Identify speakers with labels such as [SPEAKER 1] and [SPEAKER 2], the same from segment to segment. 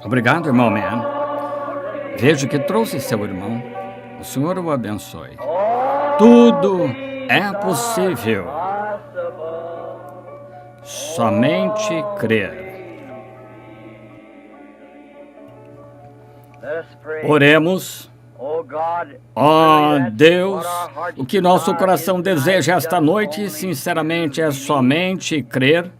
[SPEAKER 1] Obrigado, irmão Man. Vejo que trouxe seu irmão. O Senhor o abençoe. Tudo é possível. Somente crer. Oremos. Ó Deus, o que nosso coração deseja esta noite, sinceramente, é somente crer.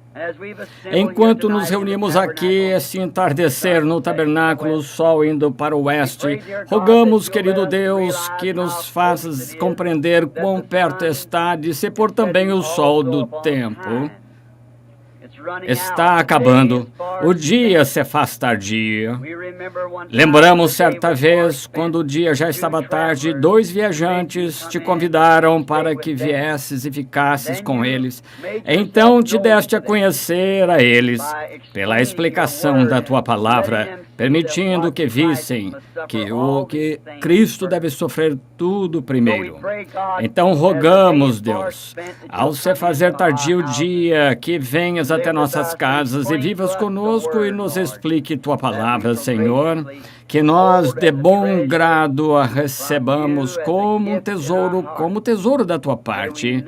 [SPEAKER 1] Enquanto nos reunimos aqui, esse entardecer no tabernáculo, o sol indo para o oeste, rogamos, querido Deus, que nos faças compreender quão perto está de se pôr também o sol do tempo. Está acabando. O dia se faz tardio. Lembramos certa vez, quando o dia já estava tarde, 2 viajantes te convidaram para que viesses e ficasses com eles. Então te deste a conhecer a eles, pela explicação da tua palavra, permitindo que vissem que Cristo deve sofrer tudo primeiro. Então rogamos, Deus, ao se fazer tardio o dia, que venhas até nossas casas e vivas conosco e nos explique tua palavra, Senhor, que nós de bom grado a recebamos como um tesouro da tua parte,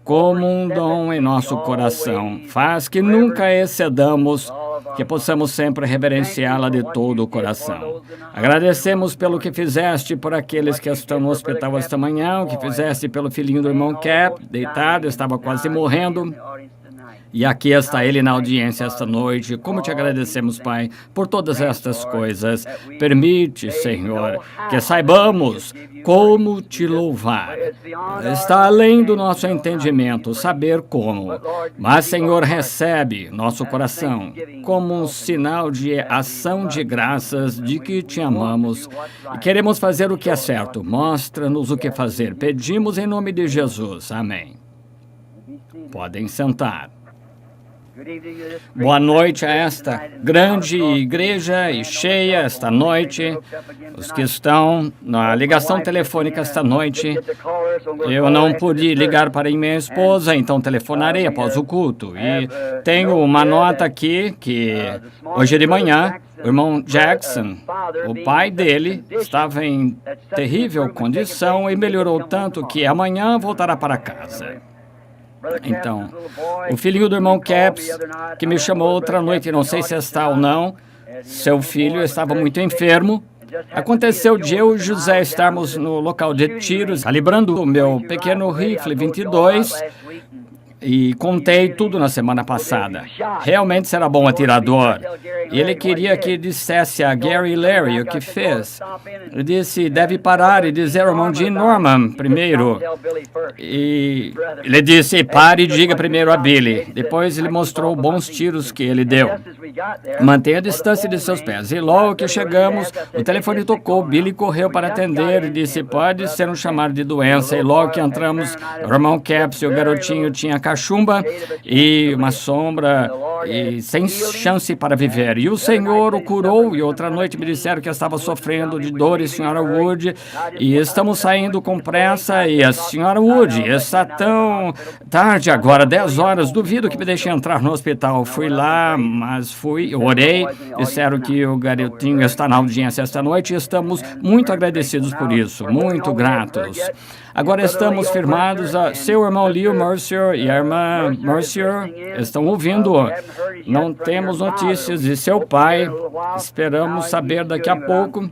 [SPEAKER 1] como um dom em nosso coração. Faz que nunca excedamos, que possamos sempre reverenciá-la de todo o coração. Agradecemos pelo que fizeste por aqueles que estão no hospital esta manhã, o que fizeste pelo filhinho do irmão Cap, deitado, estava quase morrendo. E aqui está ele na audiência esta noite. Como te agradecemos, Pai, por todas estas coisas. Permite, Senhor, que saibamos como te louvar. Está além do nosso entendimento saber como. Mas, Senhor, recebe nosso coração como um sinal de ação de graças de que te amamos e queremos fazer o que é certo. Mostra-nos o que fazer. Pedimos em nome de Jesus. Amém. Podem sentar. Boa noite a esta grande igreja e cheia esta noite. Os que estão na ligação telefônica esta noite. Eu não pude ligar para minha esposa, então telefonarei após o culto. E tenho uma nota aqui que hoje de manhã, o irmão Jackson, o pai dele, estava em terrível condição e melhorou tanto que amanhã voltará para casa. Então, o filhinho do irmão Caps, que me chamou outra noite, não sei se está ou não, seu filho estava muito enfermo. Aconteceu de eu e José estarmos no local de tiros, calibrando o meu pequeno rifle 22, e contei tudo na semana passada. Realmente será bom atirador. E ele queria que dissesse a Gary e Larry o que fez. Ele disse, deve parar e dizer ao irmão Jim Norman primeiro. E ele disse, pare e diga primeiro a Billy. Depois ele mostrou bons tiros que ele deu. Mantenha a distância de seus pés. E logo que chegamos, o telefone tocou. Billy correu para atender e disse, pode ser um chamado de doença. E logo que entramos, o irmão Caps e o garotinho tinha cachumba e uma sombra e sem chance para viver. E o Senhor o curou, e outra noite me disseram que estava sofrendo de dores, senhora Wood, e estamos saindo com pressa, e a senhora Wood está tão tarde agora, 10 horas, duvido que me deixe entrar no hospital. Fui lá, mas orei, disseram que o garotinho está na audiência esta noite, e estamos muito agradecidos por isso, muito gratos. Agora estamos firmados, seu irmão Leo Mercier e a irmã Mercier estão ouvindo. Não temos notícias de seu pai, esperamos saber daqui a pouco,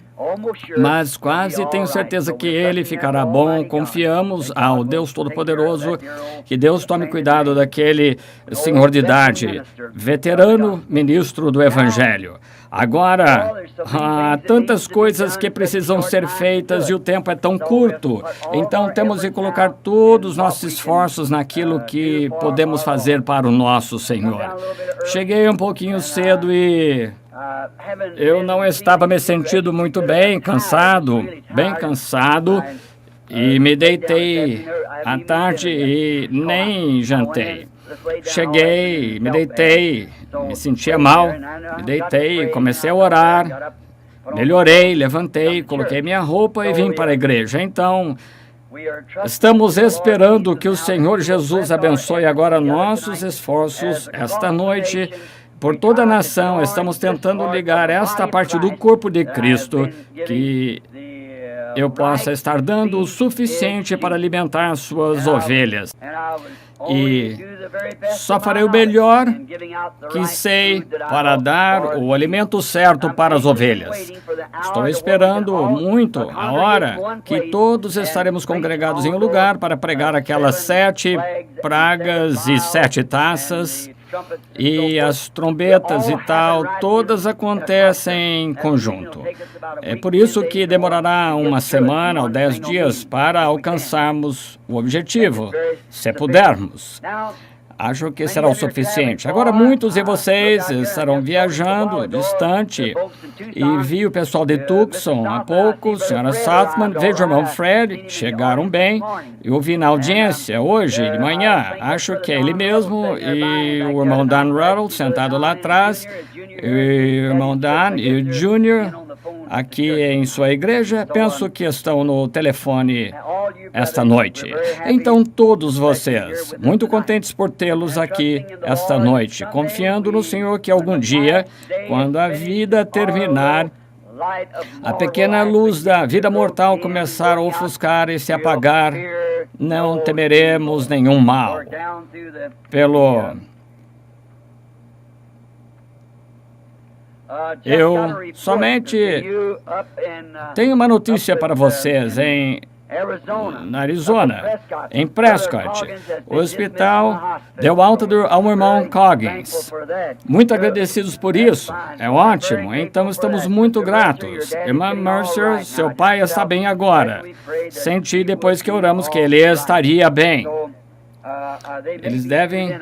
[SPEAKER 1] mas quase tenho certeza que ele ficará bom. Confiamos ao Deus Todo-Poderoso, que Deus tome cuidado daquele senhor de idade, veterano ministro do Evangelho. Agora, há tantas coisas que precisam ser feitas e o tempo é tão curto, então temos de colocar todos os nossos esforços naquilo que podemos fazer para o nosso Senhor. Cheguei um pouquinho cedo e eu não estava me sentindo muito bem cansado, e me deitei à tarde e nem jantei. Cheguei, me deitei, me sentia mal, me deitei, comecei a orar, melhorei, levantei, coloquei minha roupa e vim para a igreja. Então, estamos esperando que o Senhor Jesus abençoe agora nossos esforços esta noite, por toda a nação, estamos tentando ligar esta parte do corpo de Cristo, que eu possa estar dando o suficiente para alimentar suas ovelhas. E só farei o melhor que sei para dar o alimento certo para as ovelhas. Estou esperando muito a hora que todos estaremos congregados em um lugar para pregar aquelas 7 pragas e 7 taças. E as trombetas e tal, todas acontecem em conjunto. É por isso que demorará uma semana ou 10 dias para alcançarmos o objetivo, se pudermos. Acho que será o suficiente. Agora, muitos de vocês estarão viajando distante e vi o pessoal de Tucson há pouco, senhora Southman, vejo o irmão Fred, chegaram bem. Eu vi na audiência hoje de manhã, acho que é ele mesmo, e o irmão Dan Ruddle sentado lá atrás, e o irmão Dan e o Junior aqui em sua igreja, penso que estão no telefone esta noite. Então, todos vocês, muito contentes por tê-los aqui esta noite, confiando no Senhor que algum dia, quando a vida terminar, a pequena luz da vida mortal começar a ofuscar e se apagar, não temeremos nenhum mal. Eu somente tenho uma notícia para vocês na Arizona, em Prescott. O hospital deu alta ao irmão Coggins. Muito agradecidos por isso. É ótimo. Então, estamos muito gratos. Irmã Mercer, seu pai está bem agora. Senti depois que oramos que ele estaria bem. Eles devem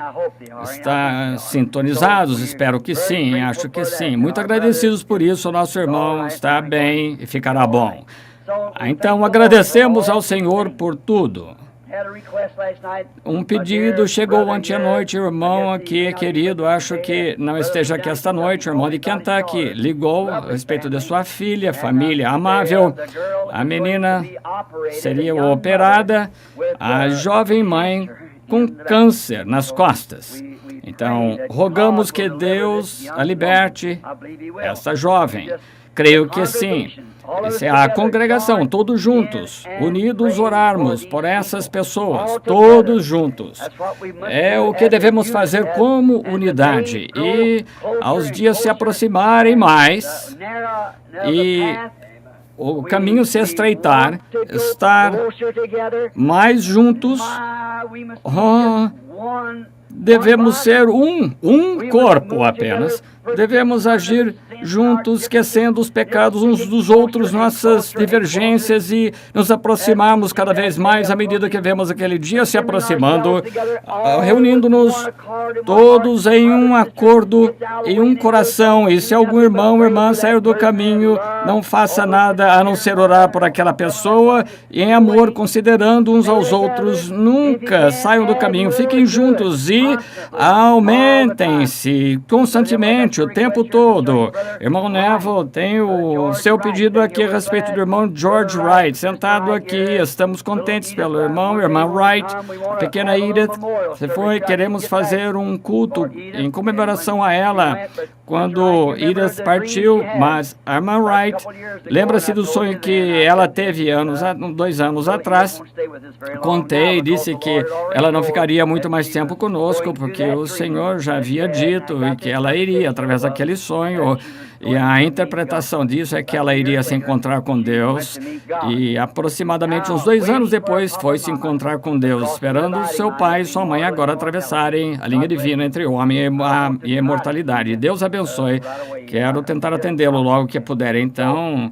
[SPEAKER 1] estar sintonizados, espero que sim, acho que sim. Muito agradecidos por isso, o nosso irmão está bem e ficará bom. Então, agradecemos ao Senhor por tudo. Um pedido chegou ontem à noite, irmão aqui, querido, acho que não esteja aqui esta noite, irmão de Kentucky, ligou a respeito de sua filha, família amável. A menina seria operada, a jovem mãe com câncer nas costas. Então, rogamos que Deus a liberte, essa jovem. Creio que sim. Essa é a congregação, todos juntos, unidos orarmos por essas pessoas, todos juntos. É o que devemos fazer como unidade. E aos dias se aproximarem mais e o caminho se estreitar, estar mais juntos, devemos ser um corpo apenas. Devemos agir juntos, esquecendo os pecados uns dos outros, nossas divergências e nos aproximarmos cada vez mais à medida que vemos aquele dia se aproximando, reunindo-nos todos em um acordo, em um coração. E se algum irmão ou irmã sair do caminho, não faça nada a não ser orar por aquela pessoa e em amor, considerando uns aos outros. Nunca saiam do caminho, fiquem juntos e aumentem-se constantemente, o tempo todo. Irmão Neville, tem o seu pedido aqui a respeito do irmão George Wright, sentado aqui. Estamos contentes pelo irmão, irmã Wright, a pequena Edith. Você foi, queremos fazer um culto em comemoração a ela quando Edith partiu, mas a irmã Wright lembra-se do sonho que ela teve 2 anos atrás. Contei, disse que ela não ficaria muito mais tempo conosco, porque o Senhor já havia dito e que ela iria através daquele sonho. E a interpretação disso é que ela iria se encontrar com Deus e aproximadamente uns 2 anos depois foi se encontrar com Deus, esperando seu pai e sua mãe agora atravessarem a linha divina entre o homem e a imortalidade. Deus abençoe. Quero tentar atendê-lo logo que puder. Então,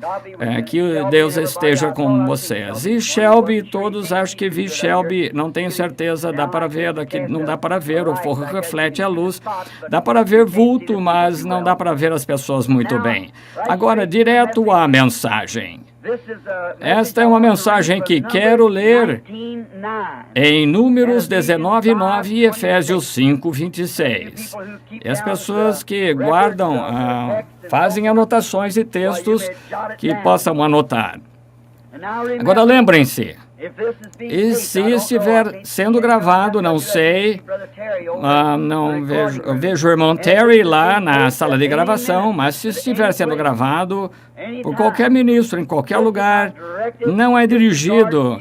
[SPEAKER 1] que Deus esteja com vocês. E Shelby, todos acho que vi Shelby, não tenho certeza, dá para ver, daqui não dá para ver, o forro reflete a luz. Dá para ver vulto, mas não dá para ver as pessoas muito bem. Agora, direto à mensagem. Esta é uma mensagem que quero ler em Números 19:9 e Efésios 5:26. E as pessoas que guardam, fazem anotações e textos que possam anotar. Agora, lembrem-se, E se estiver sendo gravado, não sei, não vejo, eu vejo o irmão Terry lá na sala de gravação, mas se estiver sendo gravado por qualquer ministro, em qualquer lugar, não é dirigido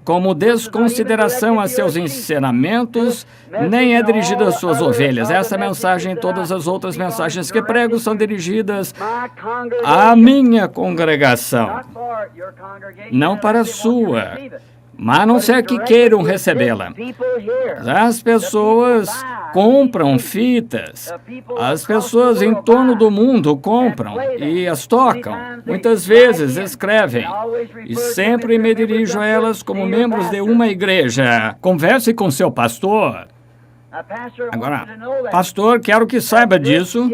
[SPEAKER 1] como desconsideração a seus ensinamentos, nem é dirigido às suas ovelhas. Essa mensagem e todas as outras mensagens que prego são dirigidas à minha congregação, não para a sua, mas a não ser que queiram recebê-la. As pessoas compram fitas, as pessoas em torno do mundo compram e as tocam. Muitas vezes escrevem, e sempre me dirijo a elas como membros de uma igreja. Converse com seu pastor. Agora, pastor, quero que saiba disso.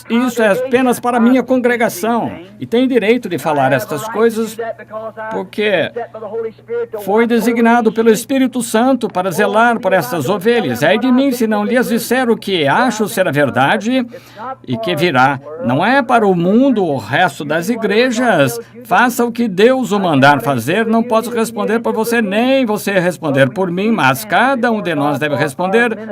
[SPEAKER 1] Isso é apenas para a minha congregação. E tem direito de falar estas coisas porque foi designado pelo Espírito Santo para zelar por estas ovelhas. Ai de mim se não lhes disser o que acho ser a verdade e que virá. Não é para o mundo, o resto das igrejas. Faça o que Deus o mandar fazer. Não posso responder por você, nem você responder por mim, mas cada um de nós deve responder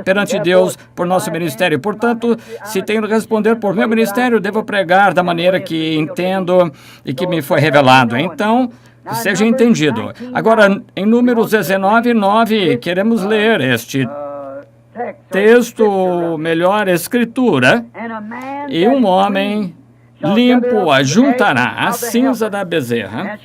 [SPEAKER 1] perante Deus por nosso ministério. Portanto, se tenho de responder por meu ministério, devo pregar da maneira que entendo e que me foi revelado. Então, que seja entendido. Agora, em Números 19:9, queremos ler este texto, melhor, escritura. E um homem limpo ajuntará a cinza da bezerra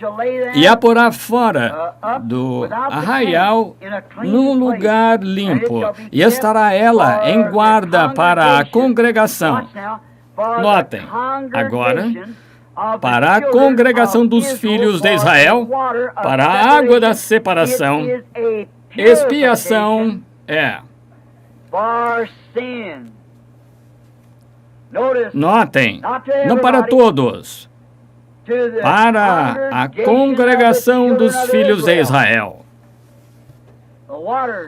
[SPEAKER 1] e a porá fora do arraial num lugar limpo, e estará ela em guarda para a congregação. Notem, agora, para a congregação dos filhos de Israel, para a água da separação, expiação é. Notem, não para todos, para a congregação dos filhos de Israel.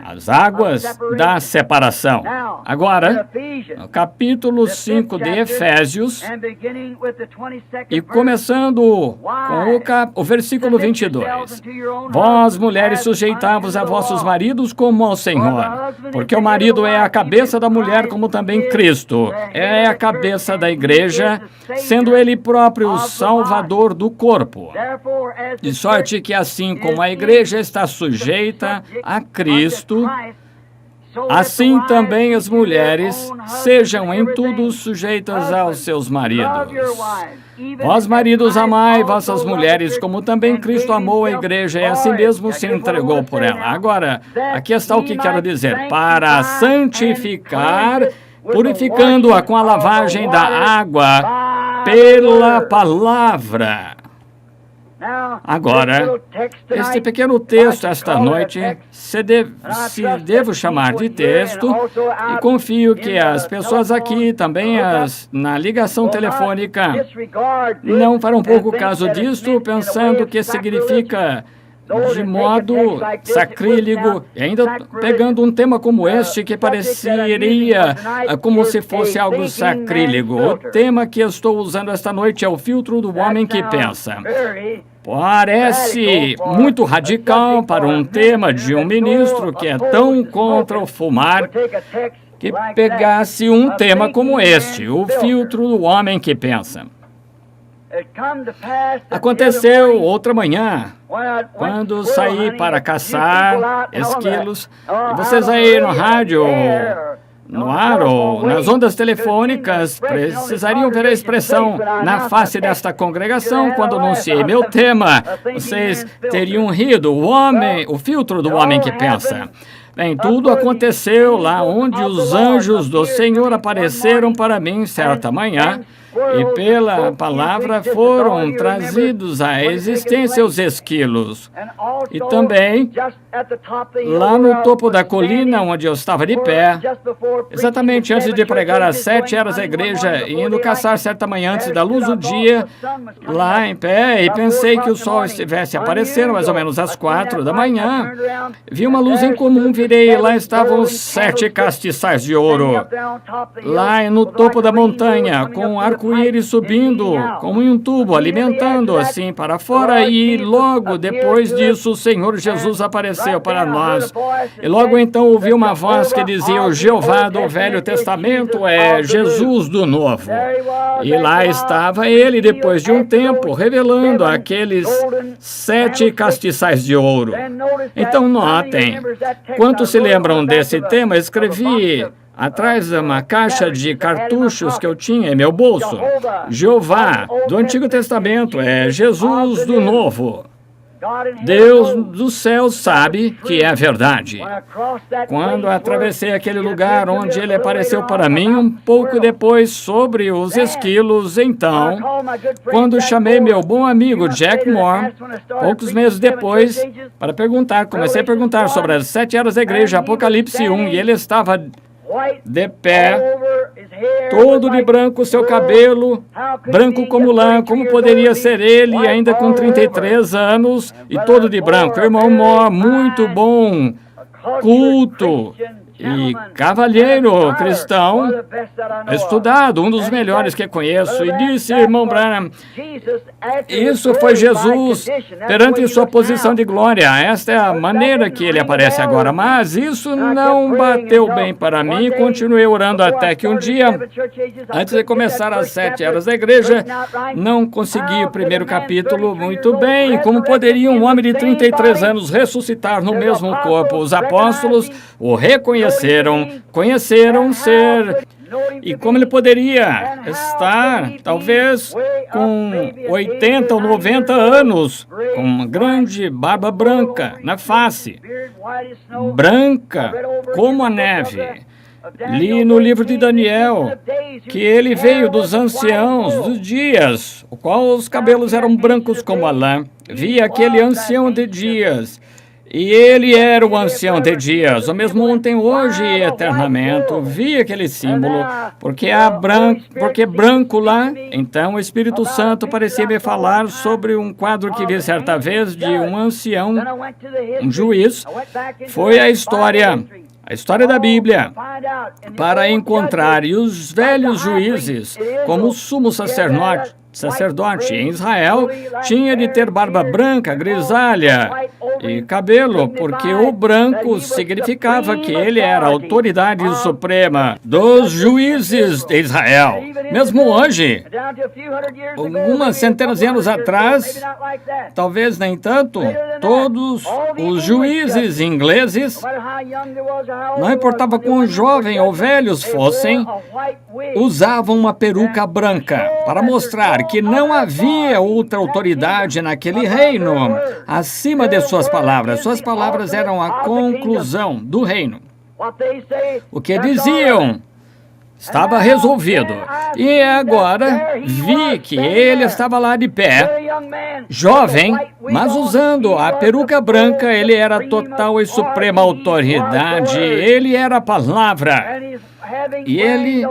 [SPEAKER 1] As águas da separação. Agora, no capítulo 5 de Efésios, e começando com o versículo 22. Vós, mulheres, sujeitavos a vossos maridos como ao Senhor, porque o marido é a cabeça da mulher, como também Cristo é a cabeça da igreja, sendo ele próprio o salvador do corpo. De sorte que assim como a igreja está sujeita a Cristo, assim também as mulheres sejam em tudo sujeitas aos seus maridos. Vós, maridos, amai vossas mulheres, como também Cristo amou a igreja e a si mesmo se entregou por ela. Agora, aqui está o que quero dizer. Para santificar, purificando-a com a lavagem da água pela palavra. Agora, este pequeno texto esta noite, se devo chamar de texto, e confio que as pessoas aqui, também na ligação telefônica, não farão pouco caso disto, pensando que significa de modo sacrílego, e ainda pegando um tema como este que pareceria como se fosse algo sacrílego. O tema que estou usando esta noite é o filtro do homem que pensa. Parece muito radical para um tema de um ministro que é tão contra o fumar, que pegasse um tema como este, o filtro do homem que pensa. Aconteceu outra manhã, quando saí para caçar esquilos, e vocês aí no rádio, no ar ou nas ondas telefônicas precisariam ver a expressão na face desta congregação quando anunciei meu tema. Vocês teriam rido, o filtro do homem que pensa. Bem, tudo aconteceu lá onde os anjos do Senhor apareceram para mim certa manhã, e pela palavra foram trazidos à existência os esquilos. E também, lá no topo da colina onde eu estava de pé, exatamente antes de pregar às 7 horas da igreja, e indo caçar certa manhã antes da luz do dia, lá em pé, e pensei que o sol estivesse aparecendo mais ou menos às 4 da manhã, vi uma luz incomum virei, lá estavam 7 castiçais de ouro, lá no topo da montanha, com um arco-íris subindo, como em um tubo, alimentando assim para fora, e logo depois disso o Senhor Jesus apareceu para nós. E logo então ouvi uma voz que dizia: o Jeová do Velho Testamento é Jesus do Novo. E lá estava ele, depois de um tempo, revelando aqueles 7 castiçais de ouro. Então notem, quantos se lembram desse tema? Escrevi atrás de uma caixa de cartuchos que eu tinha em meu bolso. Jeová do Antigo Testamento é Jesus do Novo. Deus do céu sabe que é verdade. Quando atravessei aquele lugar onde ele apareceu para mim, um pouco depois, sobre os esquilos, então, quando chamei meu bom amigo Jack Moore, poucos meses depois, para perguntar, comecei a perguntar sobre as 7 eras da igreja, Apocalipse 1, e ele estava de pé, todo de branco, seu cabelo branco como lã. Como poderia ser ele, ainda com 33 anos e todo de branco? Irmão Moore, muito bom, culto e cavalheiro cristão, estudado, um dos melhores que conheço, e disse, irmão Branham, isso foi Jesus perante sua posição de glória. Esta é a maneira que ele aparece agora, mas isso não bateu bem para mim. Continuei orando até que um dia, antes de começar as 7 eras da igreja, não consegui o primeiro capítulo muito bem. Como poderia um homem de 33 anos ressuscitar no mesmo corpo? Os apóstolos o conheceram ser, e como ele poderia estar, talvez, com 80 ou 90 anos, com uma grande barba branca na face, branca como a neve. Li no livro de Daniel que ele veio dos anciãos dos dias, o qual os cabelos eram brancos como a lã. Vi aquele ancião de dias, e ele era o ancião de dias, o mesmo ontem, hoje e eternamente. Vi aquele símbolo, porque branco lá. Então o Espírito Santo parecia me falar sobre um quadro que vi certa vez de um ancião, um juiz. Foi a história da Bíblia, para encontrar, e os velhos juízes, como o sumo sacerdote em Israel, tinha de ter barba branca, grisalha e cabelo, porque o branco significava que ele era a autoridade suprema dos juízes de Israel. Mesmo hoje, algumas centenas de anos atrás, talvez nem tanto, todos os juízes ingleses, não importava quão jovem ou velhos fossem, usavam uma peruca branca para mostrar que não havia outra autoridade naquele reino acima de suas palavras. Suas palavras eram a conclusão do reino. O que diziam estava resolvido. E agora vi que ele estava lá de pé, jovem, mas usando a peruca branca. Ele era a total e suprema autoridade. Ele era a palavra. E ele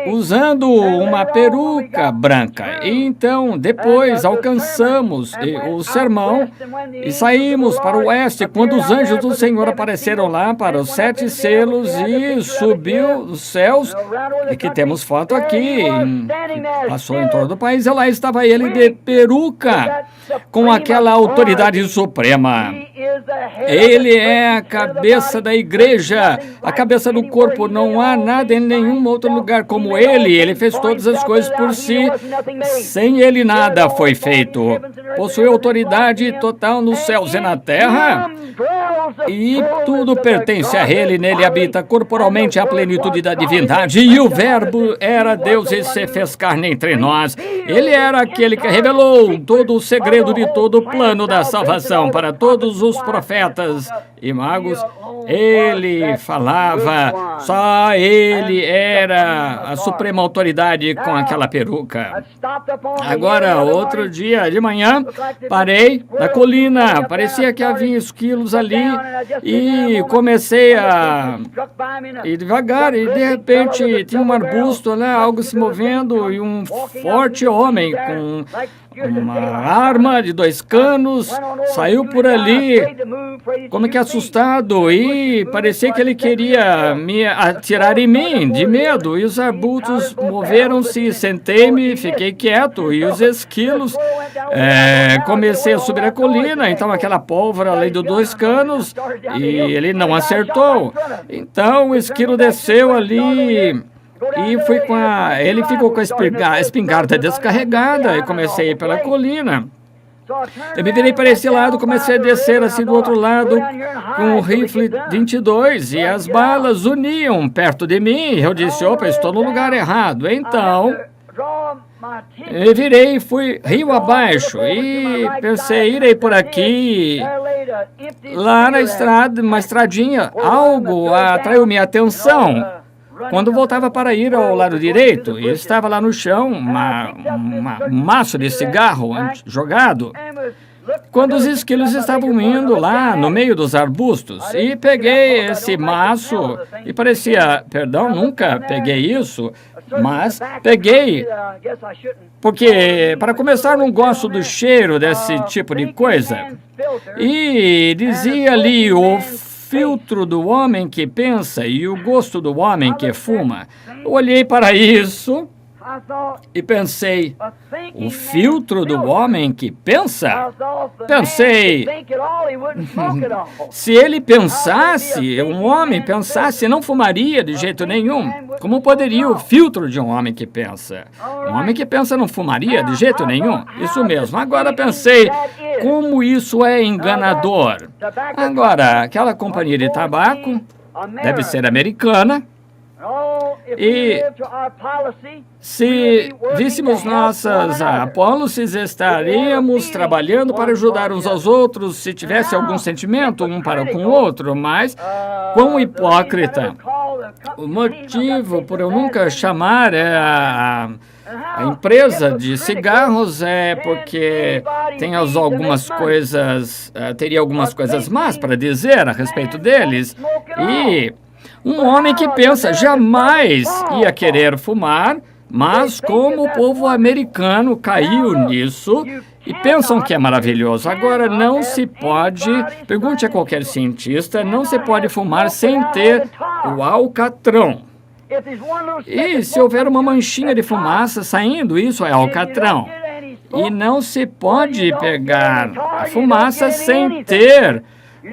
[SPEAKER 1] usando uma peruca branca. E então, depois alcançamos o sermão e saímos para o oeste, quando os anjos do Senhor apareceram lá para os 7 selos e subiu os céus, e que temos foto aqui, passou em todo o país, e lá estava ele de peruca, com aquela autoridade suprema. Ele é a cabeça da igreja, a cabeça do corpo. Não há nada em nenhum outro lugar como ele. Ele fez todas as coisas por si. Sem ele nada foi feito. Possui autoridade total nos céus e na terra. E tudo pertence a ele. Nele habita corporalmente a plenitude da divindade. E o Verbo era Deus e se fez carne entre nós. Ele era aquele que revelou todo o segredo de todo o plano da salvação para todos os profetas e magos. Ele falava, só ele era a suprema autoridade com aquela peruca. Agora, outro dia de manhã, parei na colina, parecia que havia esquilos ali, e comecei a ir devagar, e de repente tinha um arbusto lá, algo se movendo, e um forte homem com uma arma de 2 canos, saiu por ali, como que assustado, e parecia que ele queria me atirar em mim, de medo, e os arbustos moveram-se, sentei-me, fiquei quieto, e os esquilos, comecei a subir a colina, então aquela pólvora ali dos 2 canos, e ele não acertou, então o esquilo desceu ali, e ele ficou com a espingarda descarregada, e comecei a ir pela colina. Eu me virei para esse lado, comecei a descer assim do outro lado com o rifle 22 e as balas uniam perto de mim. Eu disse, opa, estou no lugar errado. Então, eu virei e fui rio abaixo e pensei, irei por aqui. Lá na estrada, uma estradinha, algo atraiu minha atenção. Quando voltava para ir ao lado direito, estava lá no chão um maço de cigarro jogado, quando os esquilos estavam indo lá no meio dos arbustos. E peguei esse maço e parecia, perdão, nunca peguei isso, mas peguei, porque para começar não gosto do cheiro desse tipo de coisa. E dizia ali o filtro do homem que pensa e o gosto do homem que fuma. Eu olhei para isso e pensei, o filtro do homem que pensa? Pensei, se ele pensasse, um homem pensasse, não fumaria de jeito nenhum. Como poderia o filtro de um homem que pensa? Um homem que pensa não fumaria de jeito nenhum. Isso mesmo. Agora pensei, como isso é enganador. Agora, aquela companhia de tabaco deve ser americana. E se víssemos nossas apólices, estaríamos trabalhando para ajudar uns aos outros, se tivesse algum sentimento um para com o outro, mas quão hipócrita. O motivo por eu nunca chamar a empresa de cigarros é porque tem algumas coisas, teria algumas coisas más para dizer a respeito deles. E um homem que pensa jamais ia querer fumar, mas como o povo americano caiu nisso e pensam que é maravilhoso. Agora, não se pode, pergunte a qualquer cientista, não se pode fumar sem ter o alcatrão. E se houver uma manchinha de fumaça saindo, isso é alcatrão. E não se pode pegar a fumaça sem ter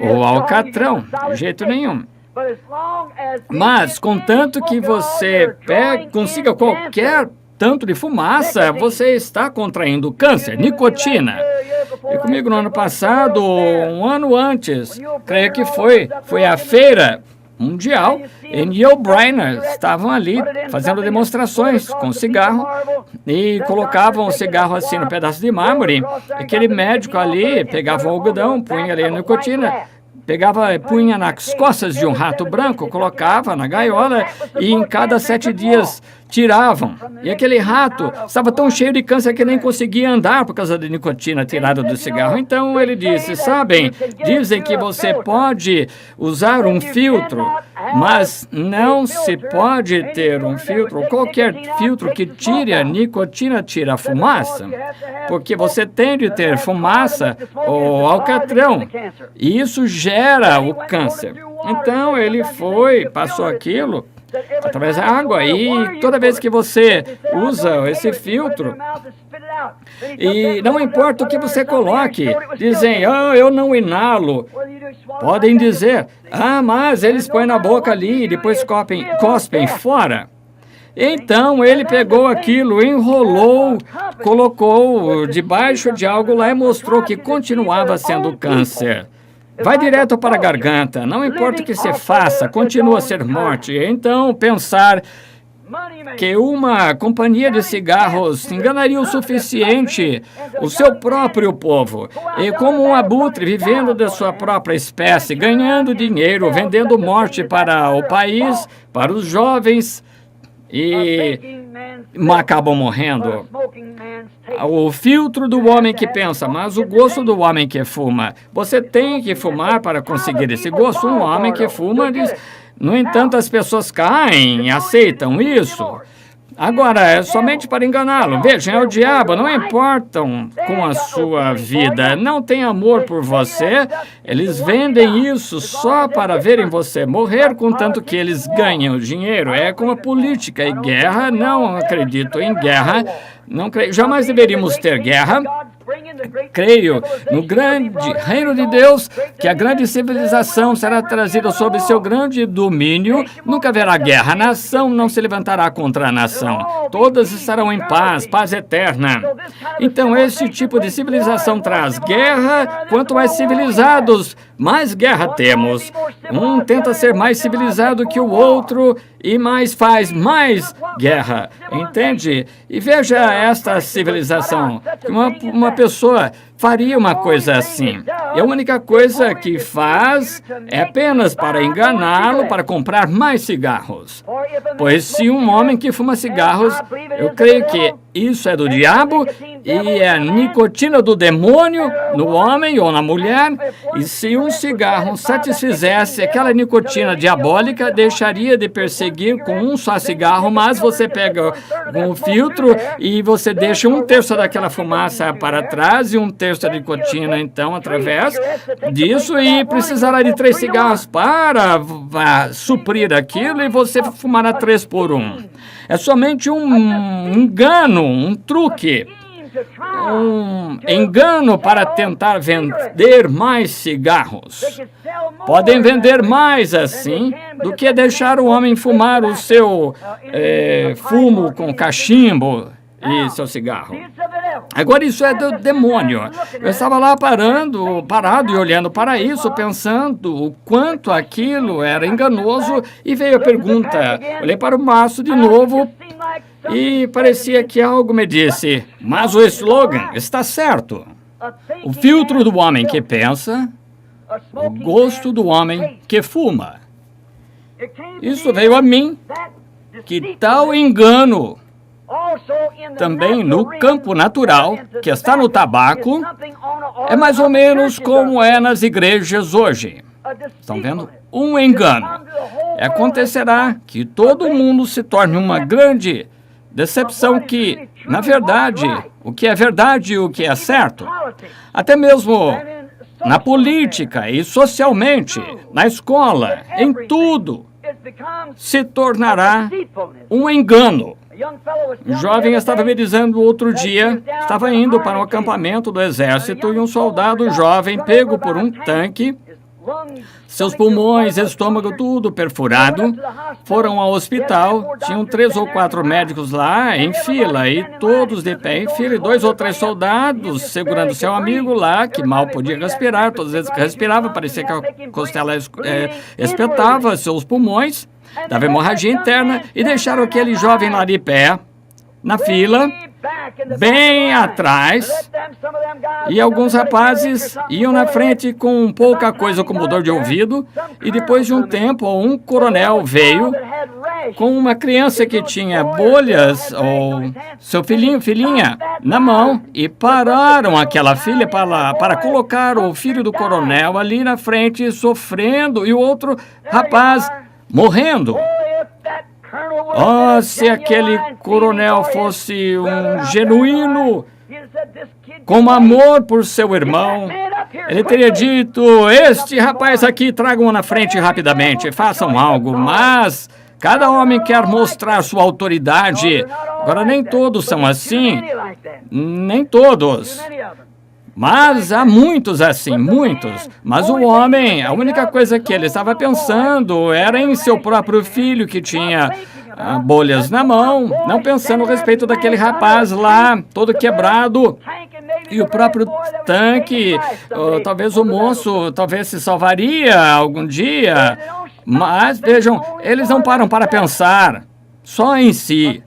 [SPEAKER 1] o alcatrão, de jeito nenhum. Mas, contanto que você consiga qualquer tanto de fumaça, você está contraindo câncer, nicotina. E comigo no ano passado, um ano antes, creio que foi a feira mundial, e Neil Brenner estavam ali fazendo demonstrações com cigarro e colocavam o cigarro assim no pedaço de mármore. Aquele médico ali pegava o algodão, punha ali a nicotina, punha nas costas de um rato branco, colocava na gaiola e em cada 7 dias tiravam. E aquele rato estava tão cheio de câncer que nem conseguia andar por causa da nicotina tirada do cigarro. Então ele disse, sabem, dizem que você pode usar um filtro, mas não se pode ter um filtro, qualquer filtro que tire a nicotina, tira a fumaça, porque você tem de ter fumaça ou alcatrão, e isso gera o câncer. Então ele passou aquilo através da água, e toda vez que você usa esse filtro, e não importa o que você coloque, dizem, eu não inalo, podem dizer, mas eles põem na boca ali e depois cospem fora. Então ele pegou aquilo, enrolou, colocou debaixo de algo lá e mostrou que continuava sendo câncer. Vai direto para a garganta, não importa o que você faça, continua a ser morte. Então, pensar que uma companhia de cigarros enganaria o suficiente o seu próprio povo, e como um abutre vivendo da sua própria espécie, ganhando dinheiro, vendendo morte para o país, para os jovens, e acabam morrendo. O filtro do homem que pensa, mas o gosto do homem que fuma. Você tem que fumar para conseguir esse gosto. Um homem que fuma diz... No entanto, as pessoas caem e aceitam isso. Agora, é somente para enganá-lo. Vejam, é o diabo, não importam com a sua vida, não tem amor por você. Eles vendem isso só para verem você morrer, contanto que eles ganham dinheiro. É como a política e guerra, não acredito em guerra. Não creio, jamais deveríamos ter guerra. Creio no grande reino de Deus, que a grande civilização será trazida sob seu grande domínio. Nunca haverá guerra. A nação não se levantará contra a nação. Todas estarão em paz, paz eterna. Então, esse tipo de civilização traz guerra. Quanto mais civilizados, mais guerra temos. Um tenta ser mais civilizado que o outro e mais faz mais guerra. Entende? E veja esta civilização. Uma pessoa faria uma coisa assim. E a única coisa que faz é apenas para enganá-lo, para comprar mais cigarros. Pois se um homem que fuma cigarros, eu creio que isso é do diabo e é a nicotina do demônio no homem ou na mulher. E se um cigarro satisfizesse aquela nicotina diabólica, deixaria de perseguir com um só cigarro, mas você pega um filtro e você deixa um terço daquela fumaça para trás e um terço da nicotina, então, através disso, e precisará de 3 cigarros para suprir aquilo, e você fumará 3 por 1. É somente um engano, um truque, um engano para tentar vender mais cigarros. Podem vender mais assim do que deixar o homem fumar o seu fumo com cachimbo e seu cigarro. Agora, isso é do demônio. Eu estava lá parado e olhando para isso, pensando o quanto aquilo era enganoso, e veio a pergunta. Olhei para o maço de novo e parecia que algo me disse, mas o slogan está certo. O filtro do homem que pensa, o gosto do homem que fuma. Isso veio a mim, que tal engano também no campo natural, que está no tabaco, é mais ou menos como é nas igrejas hoje. Estão vendo? Um engano. Acontecerá que todo mundo se torne uma grande decepção que, na verdade, o que é verdade e o que é certo, até mesmo na política e socialmente, na escola, em tudo, se tornará um engano. Um jovem estava me dizendo outro dia, estava indo para um acampamento do exército e um soldado jovem pego por um tanque, seus pulmões, estômago, tudo perfurado, foram ao hospital, tinham 3 ou 4 médicos lá em fila, e todos de pé em fila, e 2 ou 3 soldados segurando seu amigo lá, que mal podia respirar, todas as vezes que respirava, parecia que a costela espetava seus pulmões, dava hemorragia interna, e deixaram aquele jovem lá de pé, na fila, bem atrás, e alguns rapazes iam na frente com pouca coisa como dor de ouvido, e depois de um tempo, um coronel veio com uma criança que tinha bolhas, ou seu filhinha, na mão, e pararam aquela filha para colocar o filho do coronel ali na frente, sofrendo, e o outro rapaz morrendo. Oh, se aquele coronel fosse um genuíno, com amor por seu irmão, ele teria dito, este rapaz aqui, tragam-o na frente rapidamente, façam algo, mas cada homem quer mostrar sua autoridade. Agora, nem todos são assim, nem todos. Mas há muitos assim, muitos. Mas o homem, a única coisa que ele estava pensando era em seu próprio filho que tinha bolhas na mão, não pensando a respeito daquele rapaz lá, todo quebrado. E o próprio tanque, talvez o moço, talvez se salvaria algum dia. Mas, vejam, eles não param para pensar só em si.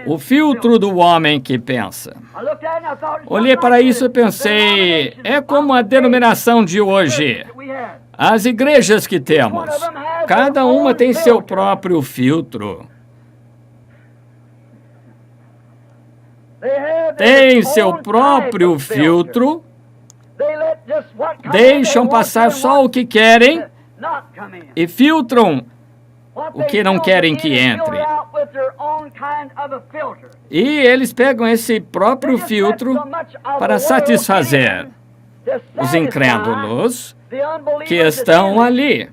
[SPEAKER 1] O filtro do homem que pensa. Olhei para isso e pensei, é como a denominação de hoje. As igrejas que temos, cada uma tem seu próprio filtro. Tem seu próprio filtro. Deixam passar só o que querem e filtram o que não querem que entre. E eles pegam esse próprio filtro para satisfazer os incrédulos que estão ali.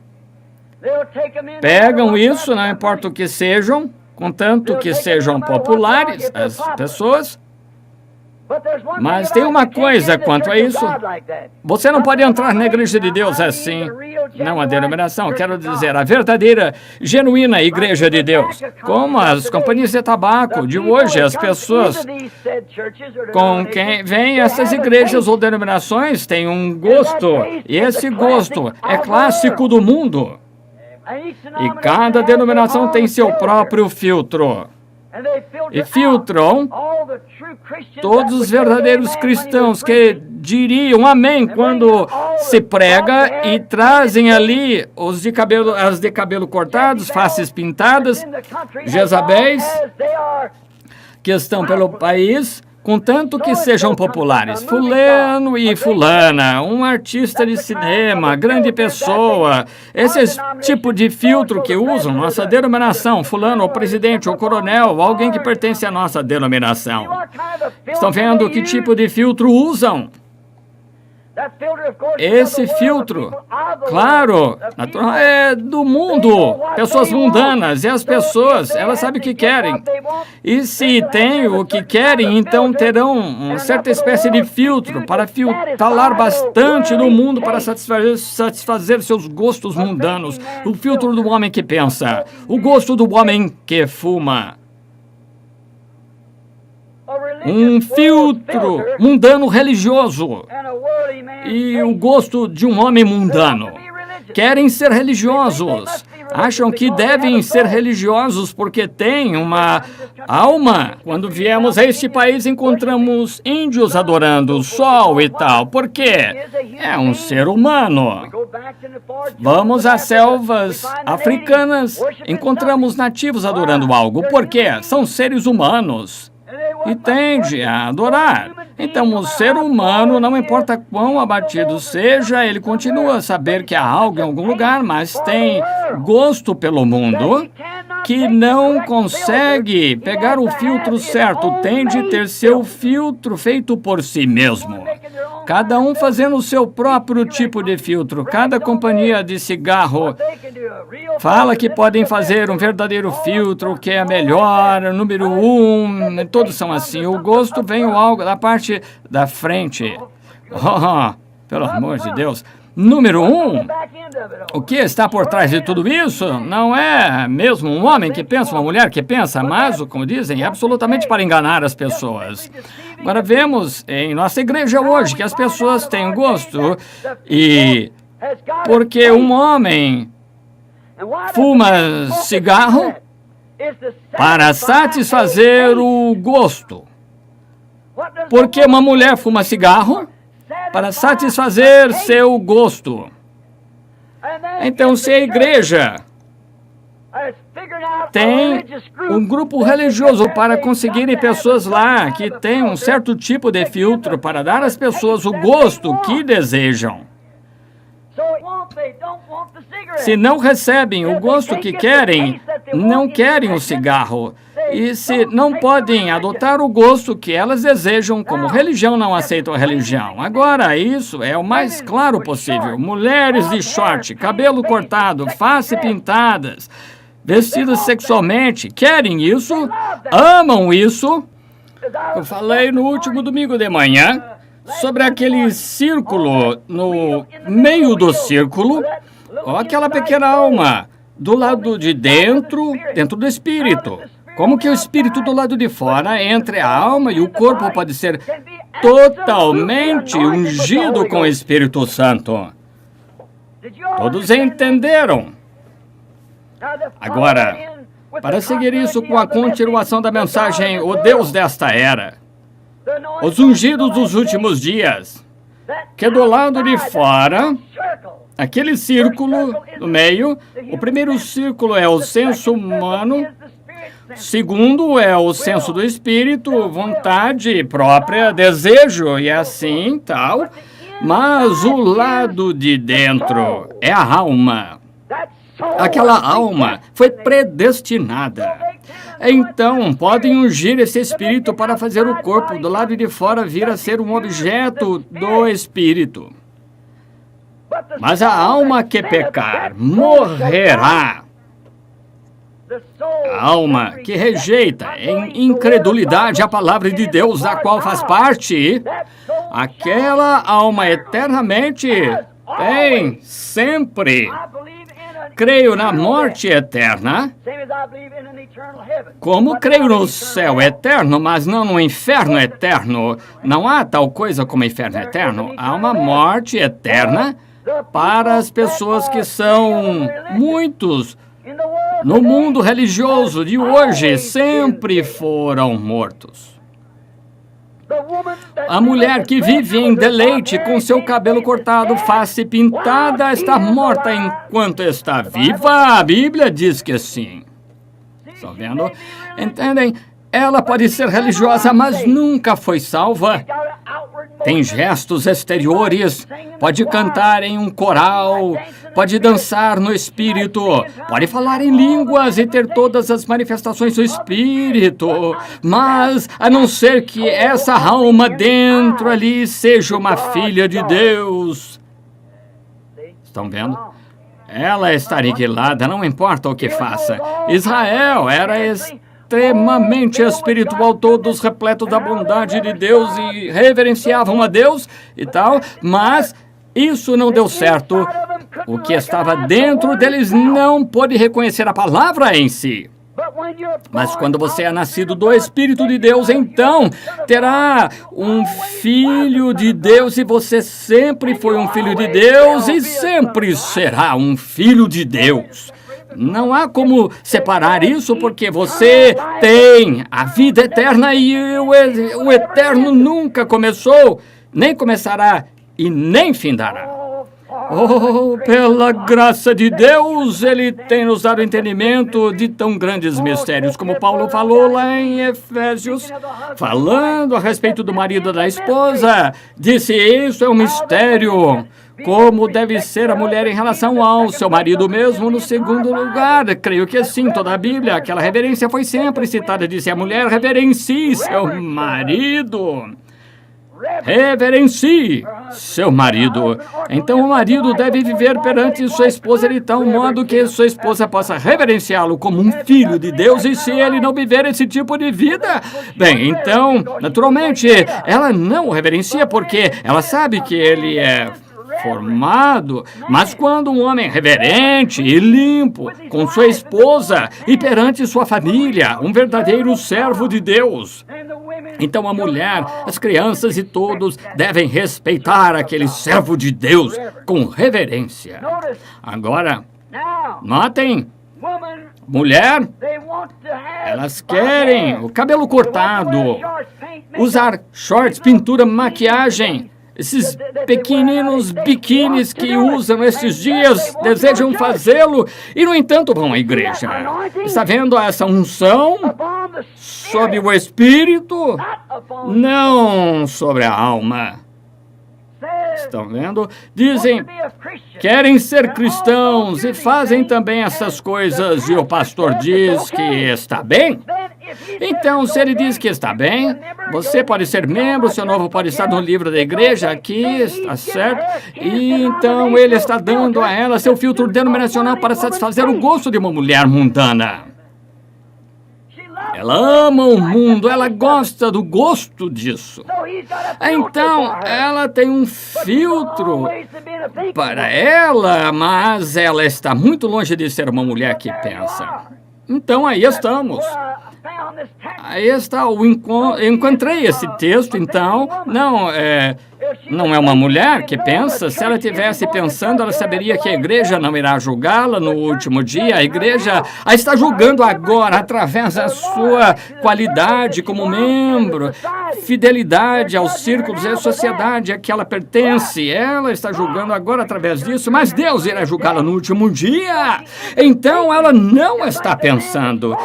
[SPEAKER 1] Pegam isso, não importa o que sejam, contanto que sejam populares as pessoas. Mas tem uma coisa quanto a isso. Você não pode entrar na igreja de Deus assim. Não a denominação, quero dizer, a verdadeira, genuína igreja de Deus. Como as companhias de tabaco de hoje, as pessoas com quem vêm essas igrejas ou denominações têm um gosto. E esse gosto é clássico do mundo. E cada denominação tem seu próprio filtro. E filtram todos os verdadeiros cristãos que diriam amém quando se prega e trazem ali as de cabelo cortados, faces pintadas, Jezabéis, que estão pelo país, contanto que sejam populares. Fulano e fulana, um artista de cinema, grande pessoa, esse tipo de filtro que usam nossa denominação, fulano, o presidente, o coronel, alguém que pertence à nossa denominação. Estão vendo que tipo de filtro usam? Esse filtro, claro, é do mundo, pessoas mundanas, e as pessoas, elas sabem o que querem. E se têm o que querem, então terão uma certa espécie de filtro para falar bastante do mundo para satisfazer seus gostos mundanos. O filtro do homem que pensa, o gosto do homem que fuma. Um filtro mundano religioso e o gosto de um homem mundano. Querem ser religiosos. Acham que devem ser religiosos porque têm uma alma. Quando viemos a este país, encontramos índios adorando o sol e tal. Por quê? É um ser humano. Vamos às selvas africanas, encontramos nativos adorando algo. Por quê? São seres humanos. E tende a adorar. Então, o ser humano, não importa quão abatido seja, ele continua a saber que há algo em algum lugar, mas tem gosto pelo mundo, que não consegue pegar o filtro certo, tem de ter seu filtro feito por si mesmo. Cada um fazendo o seu próprio tipo de filtro. Cada companhia de cigarro fala que podem fazer um verdadeiro filtro, que é melhor, número 1, todos são assim. O gosto vem algo da parte da frente. Oh, pelo amor de Deus. Número 1, o que está por trás de tudo isso não é mesmo um homem que pensa, uma mulher que pensa, mas, como dizem, é absolutamente para enganar as pessoas. Agora vemos em nossa igreja hoje que as pessoas têm gosto e porque um homem fuma cigarro para satisfazer o gosto. Porque uma mulher fuma cigarro para satisfazer seu gosto. Então, se a igreja tem um grupo religioso para conseguirem pessoas lá que têm um certo tipo de filtro para dar às pessoas o gosto que desejam. Se não recebem o gosto que querem, não querem o cigarro. E se não podem adotar o gosto que elas desejam, como religião não aceita a religião. Agora, isso é o mais claro possível. Mulheres de short, cabelo cortado, face pintadas, vestidas sexualmente, querem isso, amam isso. Eu falei no último domingo de manhã sobre aquele círculo, no meio do círculo, aquela pequena alma, do lado de dentro do espírito. Como que o espírito do lado de fora, entre a alma e o corpo, pode ser totalmente ungido com o Espírito Santo? Todos entenderam? Agora, para seguir isso com a continuação da mensagem, o Deus desta era, os ungidos dos últimos dias, que do lado de fora, aquele círculo no meio, o primeiro círculo é o senso humano, segundo é o senso do espírito, vontade própria, desejo e assim tal. Mas o lado de dentro é a alma. Aquela alma foi predestinada. Então, podem ungir esse espírito para fazer o corpo do lado de fora vir a ser um objeto do espírito. Mas a alma que pecar morrerá. A alma que rejeita em incredulidade a palavra de Deus, da qual faz parte, aquela alma eternamente tem sempre. Creio na morte eterna, como creio no céu eterno, mas não no inferno eterno. Não há tal coisa como inferno eterno. Há uma morte eterna para as pessoas que são muitos no mundo religioso de hoje, sempre foram mortos. A mulher que vive em deleite com seu cabelo cortado, face pintada, está morta enquanto está viva. A Bíblia diz que sim. Estão vendo? Entendem? Ela pode ser religiosa, mas nunca foi salva. Tem gestos exteriores, pode cantar em um coral, pode dançar no espírito, pode falar em línguas e ter todas as manifestações do espírito, mas a não ser que essa alma dentro ali seja uma filha de Deus. Estão vendo? Ela está aniquilada, não importa o que faça. Israel era extremamente espiritual, todos repletos da bondade de Deus e reverenciavam a Deus e tal, mas isso não deu certo. O que estava dentro deles não pôde reconhecer a palavra em si. Mas quando você é nascido do Espírito de Deus, então terá um filho de Deus, e você sempre foi um filho de Deus e sempre será um filho de Deus. Não há como separar isso, porque você tem a vida eterna e o eterno nunca começou, nem começará e nem findará. Oh, pela graça de Deus, Ele tem nos dado entendimento de tão grandes mistérios, como Paulo falou lá em Efésios, falando a respeito do marido e da esposa, disse: isso é um mistério. Como deve ser a mulher em relação ao seu marido mesmo no segundo lugar? Creio que sim, toda a Bíblia, aquela reverência foi sempre citada, disse: a mulher reverencie seu marido. Reverencie seu marido. Então o marido deve viver perante sua esposa de tal modo que sua esposa possa reverenciá-lo como um filho de Deus, e se ele não viver esse tipo de vida, bem, então, naturalmente, ela não o reverencia porque ela sabe que ele é formado, mas quando um homem reverente e limpo com sua esposa e perante sua família, um verdadeiro servo de Deus, então a mulher, as crianças e todos devem respeitar aquele servo de Deus com reverência. Agora, notem, mulher, elas querem o cabelo cortado, usar shorts, pintura, maquiagem. Esses pequeninos biquínis que usam estes dias desejam fazê-lo e, no entanto, vão à igreja. Está vendo essa unção sobre o espírito, não sobre a alma. Estão vendo? Dizem, querem ser cristãos e fazem também essas coisas, e o pastor diz que está bem. Então, se ele diz que está bem, você pode ser membro, seu nome pode estar no livro da igreja, aqui, está certo? E então ele está dando a ela seu filtro denominacional para satisfazer o gosto de uma mulher mundana. Ela ama o mundo, ela gosta do gosto disso. Então, ela tem um filtro para ela, mas ela está muito longe de ser uma mulher que pensa. Então, aí estamos. Aí está, eu encontrei esse texto, então, não é uma mulher que pensa. Se ela estivesse pensando, ela saberia que a igreja não irá julgá-la no último dia. A igreja a está julgando agora, através da sua qualidade como membro, fidelidade aos círculos e à sociedade a que ela pertence. Ela está julgando agora através disso, mas Deus irá julgá-la no último dia. Então, ela não está pensando.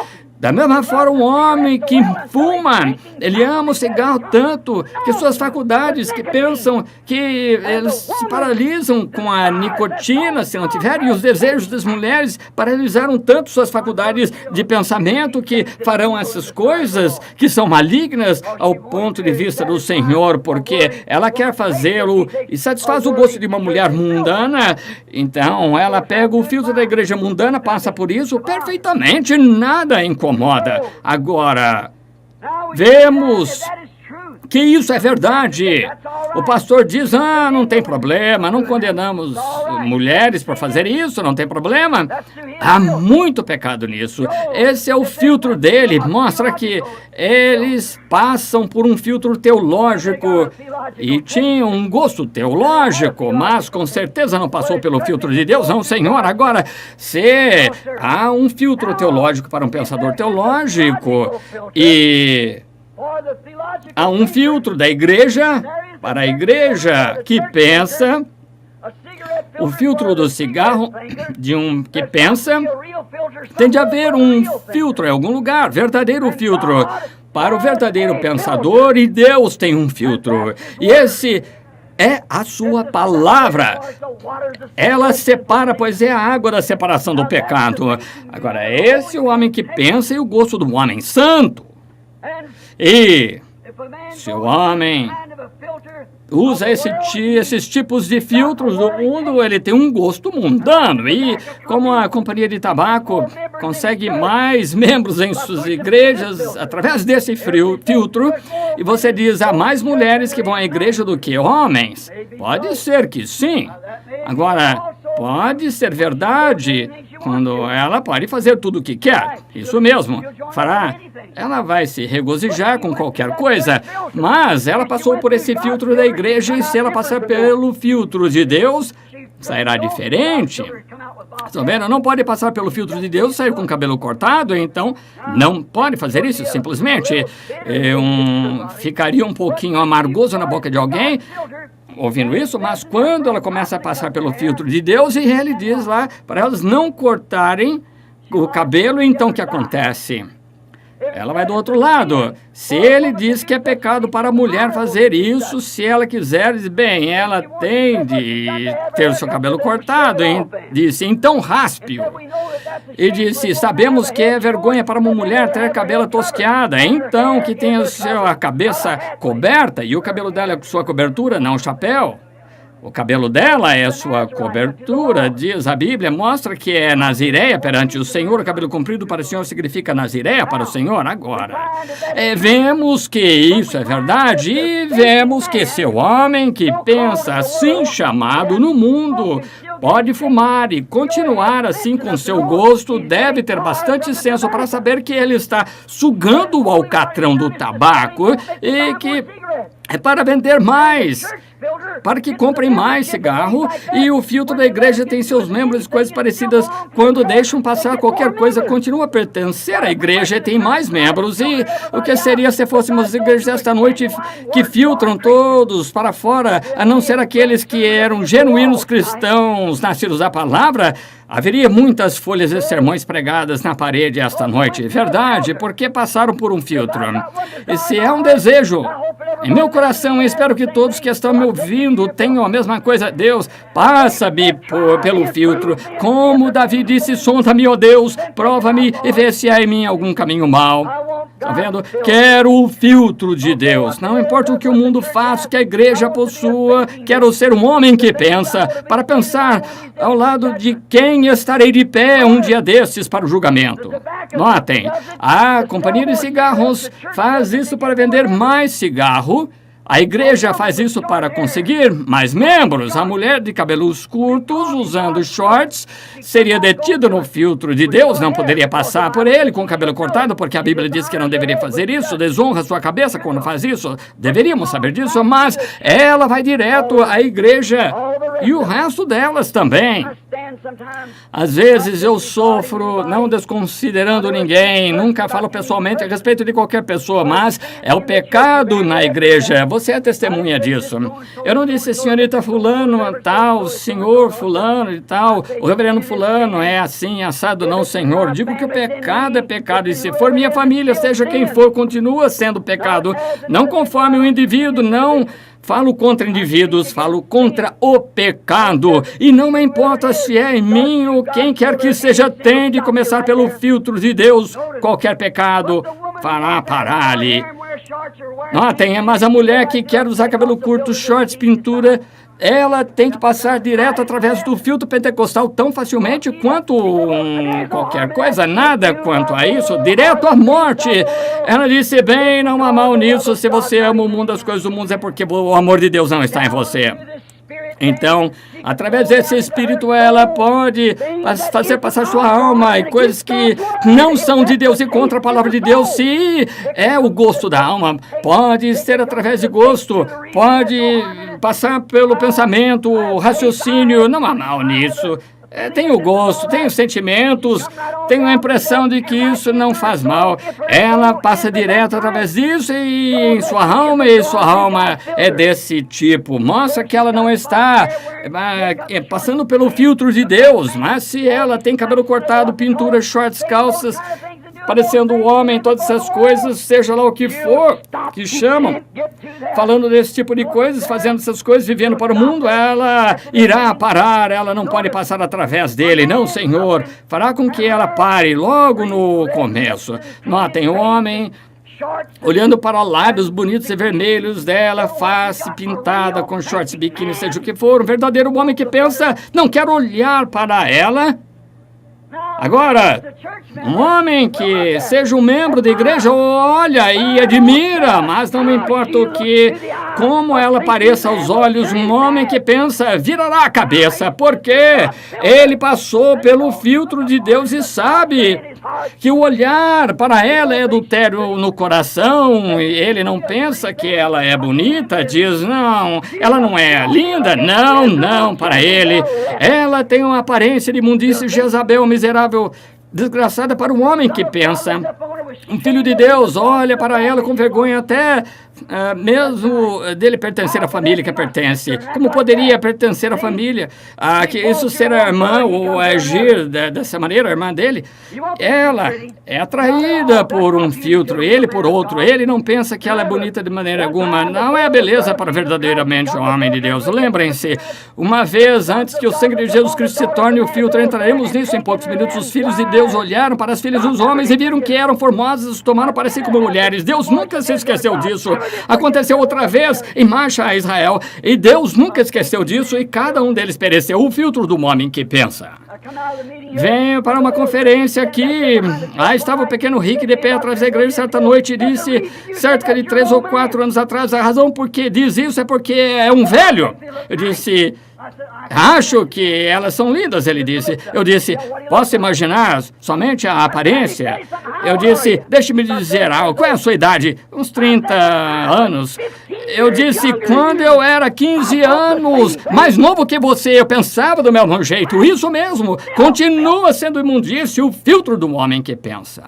[SPEAKER 1] Da mesma forma, o homem que fuma, ele ama o cigarro tanto que suas faculdades, que pensam que eles se paralisam com a nicotina, se não tiverem, e os desejos das mulheres paralisaram tanto suas faculdades de pensamento que farão essas coisas que são malignas ao ponto de vista do Senhor, porque ela quer fazê-lo e satisfaz o gosto de uma mulher mundana. Então, ela pega o filtro da igreja mundana, passa por isso perfeitamente, nada incomoda. Agora, vemos que isso é verdade. O pastor diz, não tem problema, não condenamos mulheres por fazer isso, não tem problema. Há muito pecado nisso. Esse é o filtro dele, mostra que eles passam por um filtro teológico e tinham um gosto teológico, mas com certeza não passou pelo filtro de Deus, não, Senhor. Agora, se há um filtro teológico para um pensador teológico e há um filtro da igreja para a igreja que pensa, o filtro do cigarro de um que pensa, tem de haver um filtro em algum lugar, verdadeiro filtro para o verdadeiro pensador, e Deus tem um filtro, e esse é a sua palavra. Ela separa, pois é a água da separação do pecado. Agora, esse é o homem que pensa e o gosto do homem santo. E se o homem usa esses tipos de filtros do mundo, ele tem um gosto mundano. E como a companhia de tabaco consegue mais membros em suas igrejas através desse filtro, e você diz, há mais mulheres que vão à igreja do que homens. Pode ser que sim. Agora, pode ser verdade quando ela pode fazer tudo o que quer. Isso mesmo, fará. Ela vai se regozijar com qualquer coisa, mas ela passou por esse filtro da igreja, e se ela passar pelo filtro de Deus, sairá diferente. Estão vendo? Não pode passar pelo filtro de Deus e sair com o cabelo cortado, então não pode fazer isso, simplesmente. Ficaria um pouquinho amargoso na boca de alguém ouvindo isso, mas quando ela começa a passar pelo filtro de Deus, e ele diz lá para elas não cortarem o cabelo, então o que acontece? Ela vai do outro lado. Se ele diz que é pecado para a mulher fazer isso, se ela quiser, diz, bem, ela tem de ter o seu cabelo cortado. Disse, então raspe-o. E disse, sabemos que é vergonha para uma mulher ter cabelo tosqueada, então que tenha a cabeça coberta, e o cabelo dela é sua cobertura, não chapéu. O cabelo dela é sua cobertura, diz a Bíblia, mostra que é nazireia perante o Senhor. O cabelo comprido para o Senhor significa nazireia para o Senhor. Agora, vemos que isso é verdade, e vemos que seu homem que pensa assim chamado no mundo pode fumar e continuar assim com seu gosto, deve ter bastante senso para saber que ele está sugando o alcatrão do tabaco e que é para vender mais, para que comprem mais cigarro, e o filtro da igreja tem seus membros e coisas parecidas. Quando deixam passar qualquer coisa, continua a pertencer à igreja e tem mais membros. E o que seria se fôssemos igrejas esta noite que filtram todos para fora, a não ser aqueles que eram genuínos cristãos nascidos da palavra? Haveria muitas folhas de sermões pregadas na parede esta noite. Verdade, porque passaram por um filtro. Esse é um desejo em meu coração, e espero que todos que estão me ouvindo tenham a mesma coisa. Deus, passa-me pelo filtro. Como Davi disse, sonda-me, ó Deus, prova-me e vê se há em mim algum caminho mau. Está vendo? Quero o filtro de Deus. Não importa o que o mundo faça, que a igreja possua, quero ser um homem que pensa, para pensar ao lado de quem estarei de pé um dia desses para o julgamento. Notem, a companhia de cigarros faz isso para vender mais cigarro. A igreja faz isso para conseguir mais membros. A mulher de cabelos curtos, usando shorts, seria detida no filtro de Deus, não poderia passar por ele com o cabelo cortado, porque a Bíblia diz que não deveria fazer isso, desonra sua cabeça quando faz isso. Deveríamos saber disso, mas ela vai direto à igreja, e o resto delas também. Às vezes eu sofro, não desconsiderando ninguém, nunca falo pessoalmente a respeito de qualquer pessoa, mas é o pecado na igreja. Você é testemunha disso. Eu não disse senhorita fulano, tal, senhor fulano e tal, o reverendo fulano é assim, assado, não, senhor. Digo que o pecado é pecado, e se for minha família, seja quem for, continua sendo pecado. Não conforme o indivíduo, não falo contra indivíduos, falo contra o pecado. E não me importa se é em mim ou quem quer que seja, tem de começar pelo filtro de Deus. Qualquer pecado fará parar ali. Notem, mas a mulher que quer usar cabelo curto, shorts, pintura, ela tem que passar direto através do filtro pentecostal tão facilmente quanto qualquer coisa, nada quanto a isso, direto à morte. Ela disse, bem, não há mal nisso, se você ama o mundo, as coisas do mundo, é porque o amor de Deus não está em você. Então, através desse espírito, ela pode fazer passar sua alma e coisas que não são de Deus e contra a palavra de Deus, se é o gosto da alma. Pode ser através de gosto, pode passar pelo pensamento, o raciocínio, não há mal nisso. Tenho gosto, tenho sentimentos, tenho a impressão de que isso não faz mal. Ela passa direto através disso e sua alma é desse tipo. Mostra que ela não está passando pelo filtro de Deus, mas se ela tem cabelo cortado, pintura, shorts, calças, parecendo um homem, todas essas coisas, seja lá o que for que chamam, falando desse tipo de coisas, fazendo essas coisas, vivendo para o mundo, ela irá parar, ela não pode passar através dele, não, Senhor, fará com que ela pare logo no começo. Notem, o homem olhando para lábios bonitos e vermelhos dela, face pintada com shorts, biquíni, seja o que for, um verdadeiro homem que pensa, não quero olhar para ela. Agora, um homem que seja um membro da igreja olha e admira, mas não me importa o que, como ela pareça aos olhos, um homem que pensa, virará a cabeça, porque ele passou pelo filtro de Deus e sabe que o olhar para ela é adultério no coração, e ele não pensa que ela é bonita, diz, não, ela não é linda, não, para ele, ela tem uma aparência de imundície, Jezabel, miserável, desgraçada para um homem que pensa. Um filho de Deus olha para ela com vergonha até mesmo dele pertencer à família que pertence. Como poderia pertencer à família? Que isso ser a irmã ou agir dessa maneira, a irmã dele? Ela é atraída por um filtro, ele por outro. Ele não pensa que ela é bonita de maneira alguma. Não é a beleza para verdadeiramente o homem de Deus. Lembrem-se, uma vez antes que o sangue de Jesus Cristo se torne o filtro, entraremos nisso em poucos minutos. Os filhos de Deus olharam para as filhas dos homens e viram que eram formosas, tomaram para si como mulheres. Deus nunca se esqueceu disso. Aconteceu outra vez em marcha a Israel, e Deus nunca esqueceu disso, e cada um deles pereceu. O filtro do homem que pensa. Venho para uma conferência aqui. Lá estava o pequeno Rick de pé atrás da igreja certa noite e disse, cerca de 3 ou 4 anos atrás, a razão por que diz isso é porque é um velho. Eu disse, acho que elas são lindas, ele disse. Eu disse, posso imaginar somente a aparência? Eu disse, deixe-me dizer algo, qual é a sua idade? Uns 30 anos. Eu disse, quando eu era 15 anos, mais novo que você, eu pensava do mesmo jeito. Isso mesmo, continua sendo imundície o filtro do homem que pensa.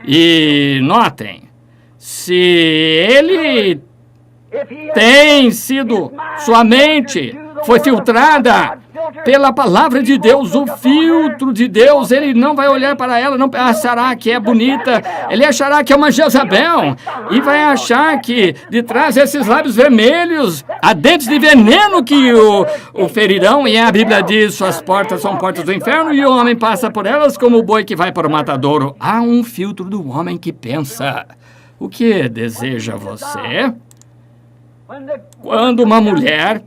[SPEAKER 1] E notem, se ele tem sido, sua mente foi filtrada pela palavra de Deus, o filtro de Deus, ele não vai olhar para ela, não achará que é bonita, ele achará que é uma Jezabel, e vai achar que de trás desses lábios vermelhos há dentes de veneno que o ferirão, e a Bíblia diz, suas portas são portas do inferno, e o homem passa por elas como o boi que vai para o matadouro. Há um filtro do homem que pensa. O que deseja você? Quando uma mulher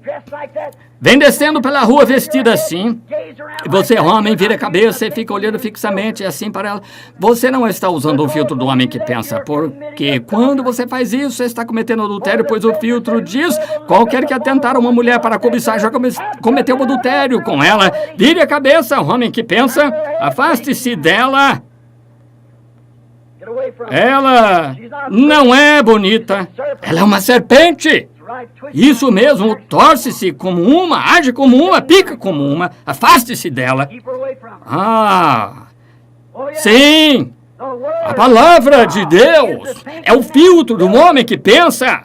[SPEAKER 1] vem descendo pela rua vestida assim, e você, homem, vira a cabeça e fica olhando fixamente assim para ela, você não está usando o filtro do homem que pensa, porque quando você faz isso, você está cometendo adultério, pois o filtro diz, qualquer que atentar uma mulher para cobiçar já cometeu um adultério com ela. Vire a cabeça, homem que pensa, afaste-se dela. Ela não é bonita, ela é uma serpente. Isso mesmo, torce-se como uma, age como uma, pica como uma, afaste-se dela. Ah, sim, a palavra de Deus é o filtro do homem que pensa.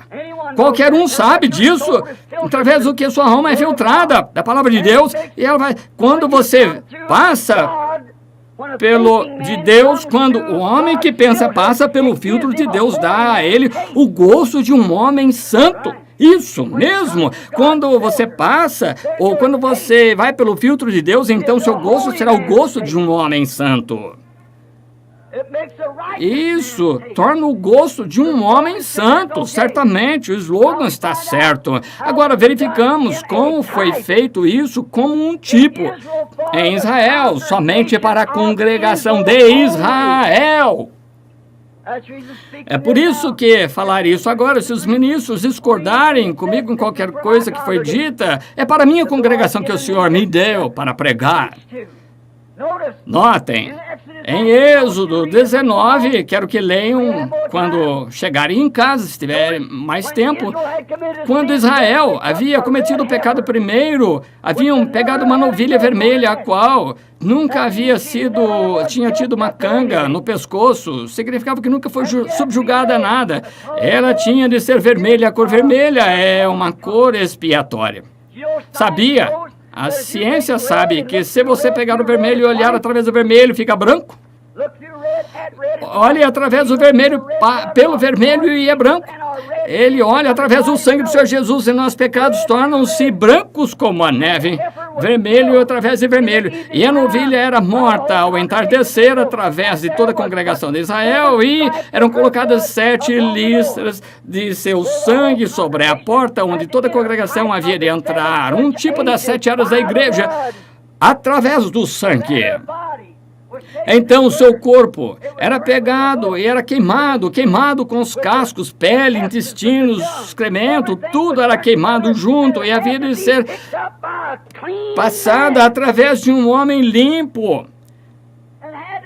[SPEAKER 1] Qualquer um sabe disso, através do que sua alma é filtrada da palavra de Deus. E ela vai, quando você passa de Deus, quando o homem que pensa passa pelo filtro de Deus, dá a ele o gosto de um homem santo. Isso mesmo, quando você passa, ou quando você vai pelo filtro de Deus, então seu gosto será o gosto de um homem santo. Isso torna o gosto de um homem santo, certamente, o slogan está certo. Agora verificamos como foi feito isso como um tipo em Israel, somente para a congregação de Israel. É por isso que falar isso agora, se os ministros discordarem comigo em qualquer coisa que foi dita, é para a minha congregação que o Senhor me deu para pregar. Notem, em Êxodo 19, quero que leiam quando chegarem em casa, se tiverem mais tempo, quando Israel havia cometido o pecado primeiro, haviam pegado uma novilha vermelha, a qual nunca tinha tido uma canga no pescoço, significava que nunca foi subjugada a nada. Ela tinha de ser vermelha, a cor vermelha é uma cor expiatória. Sabia? A ciência sabe que se você pegar o vermelho e olhar através do vermelho, fica branco. Olhe através do vermelho, pelo vermelho e é branco. Ele olha através do sangue do Senhor Jesus e nossos pecados tornam-se brancos como a neve, vermelho através de vermelho. E a novilha era morta ao entardecer através de toda a congregação de Israel e eram colocadas 7 listras de seu sangue sobre a porta onde toda a congregação havia de entrar. Um tipo das 7 eras da igreja através do sangue. Então o seu corpo era pegado e era queimado com os cascos, pele, intestinos, excremento, tudo era queimado junto e havia de ser passada através de um homem limpo.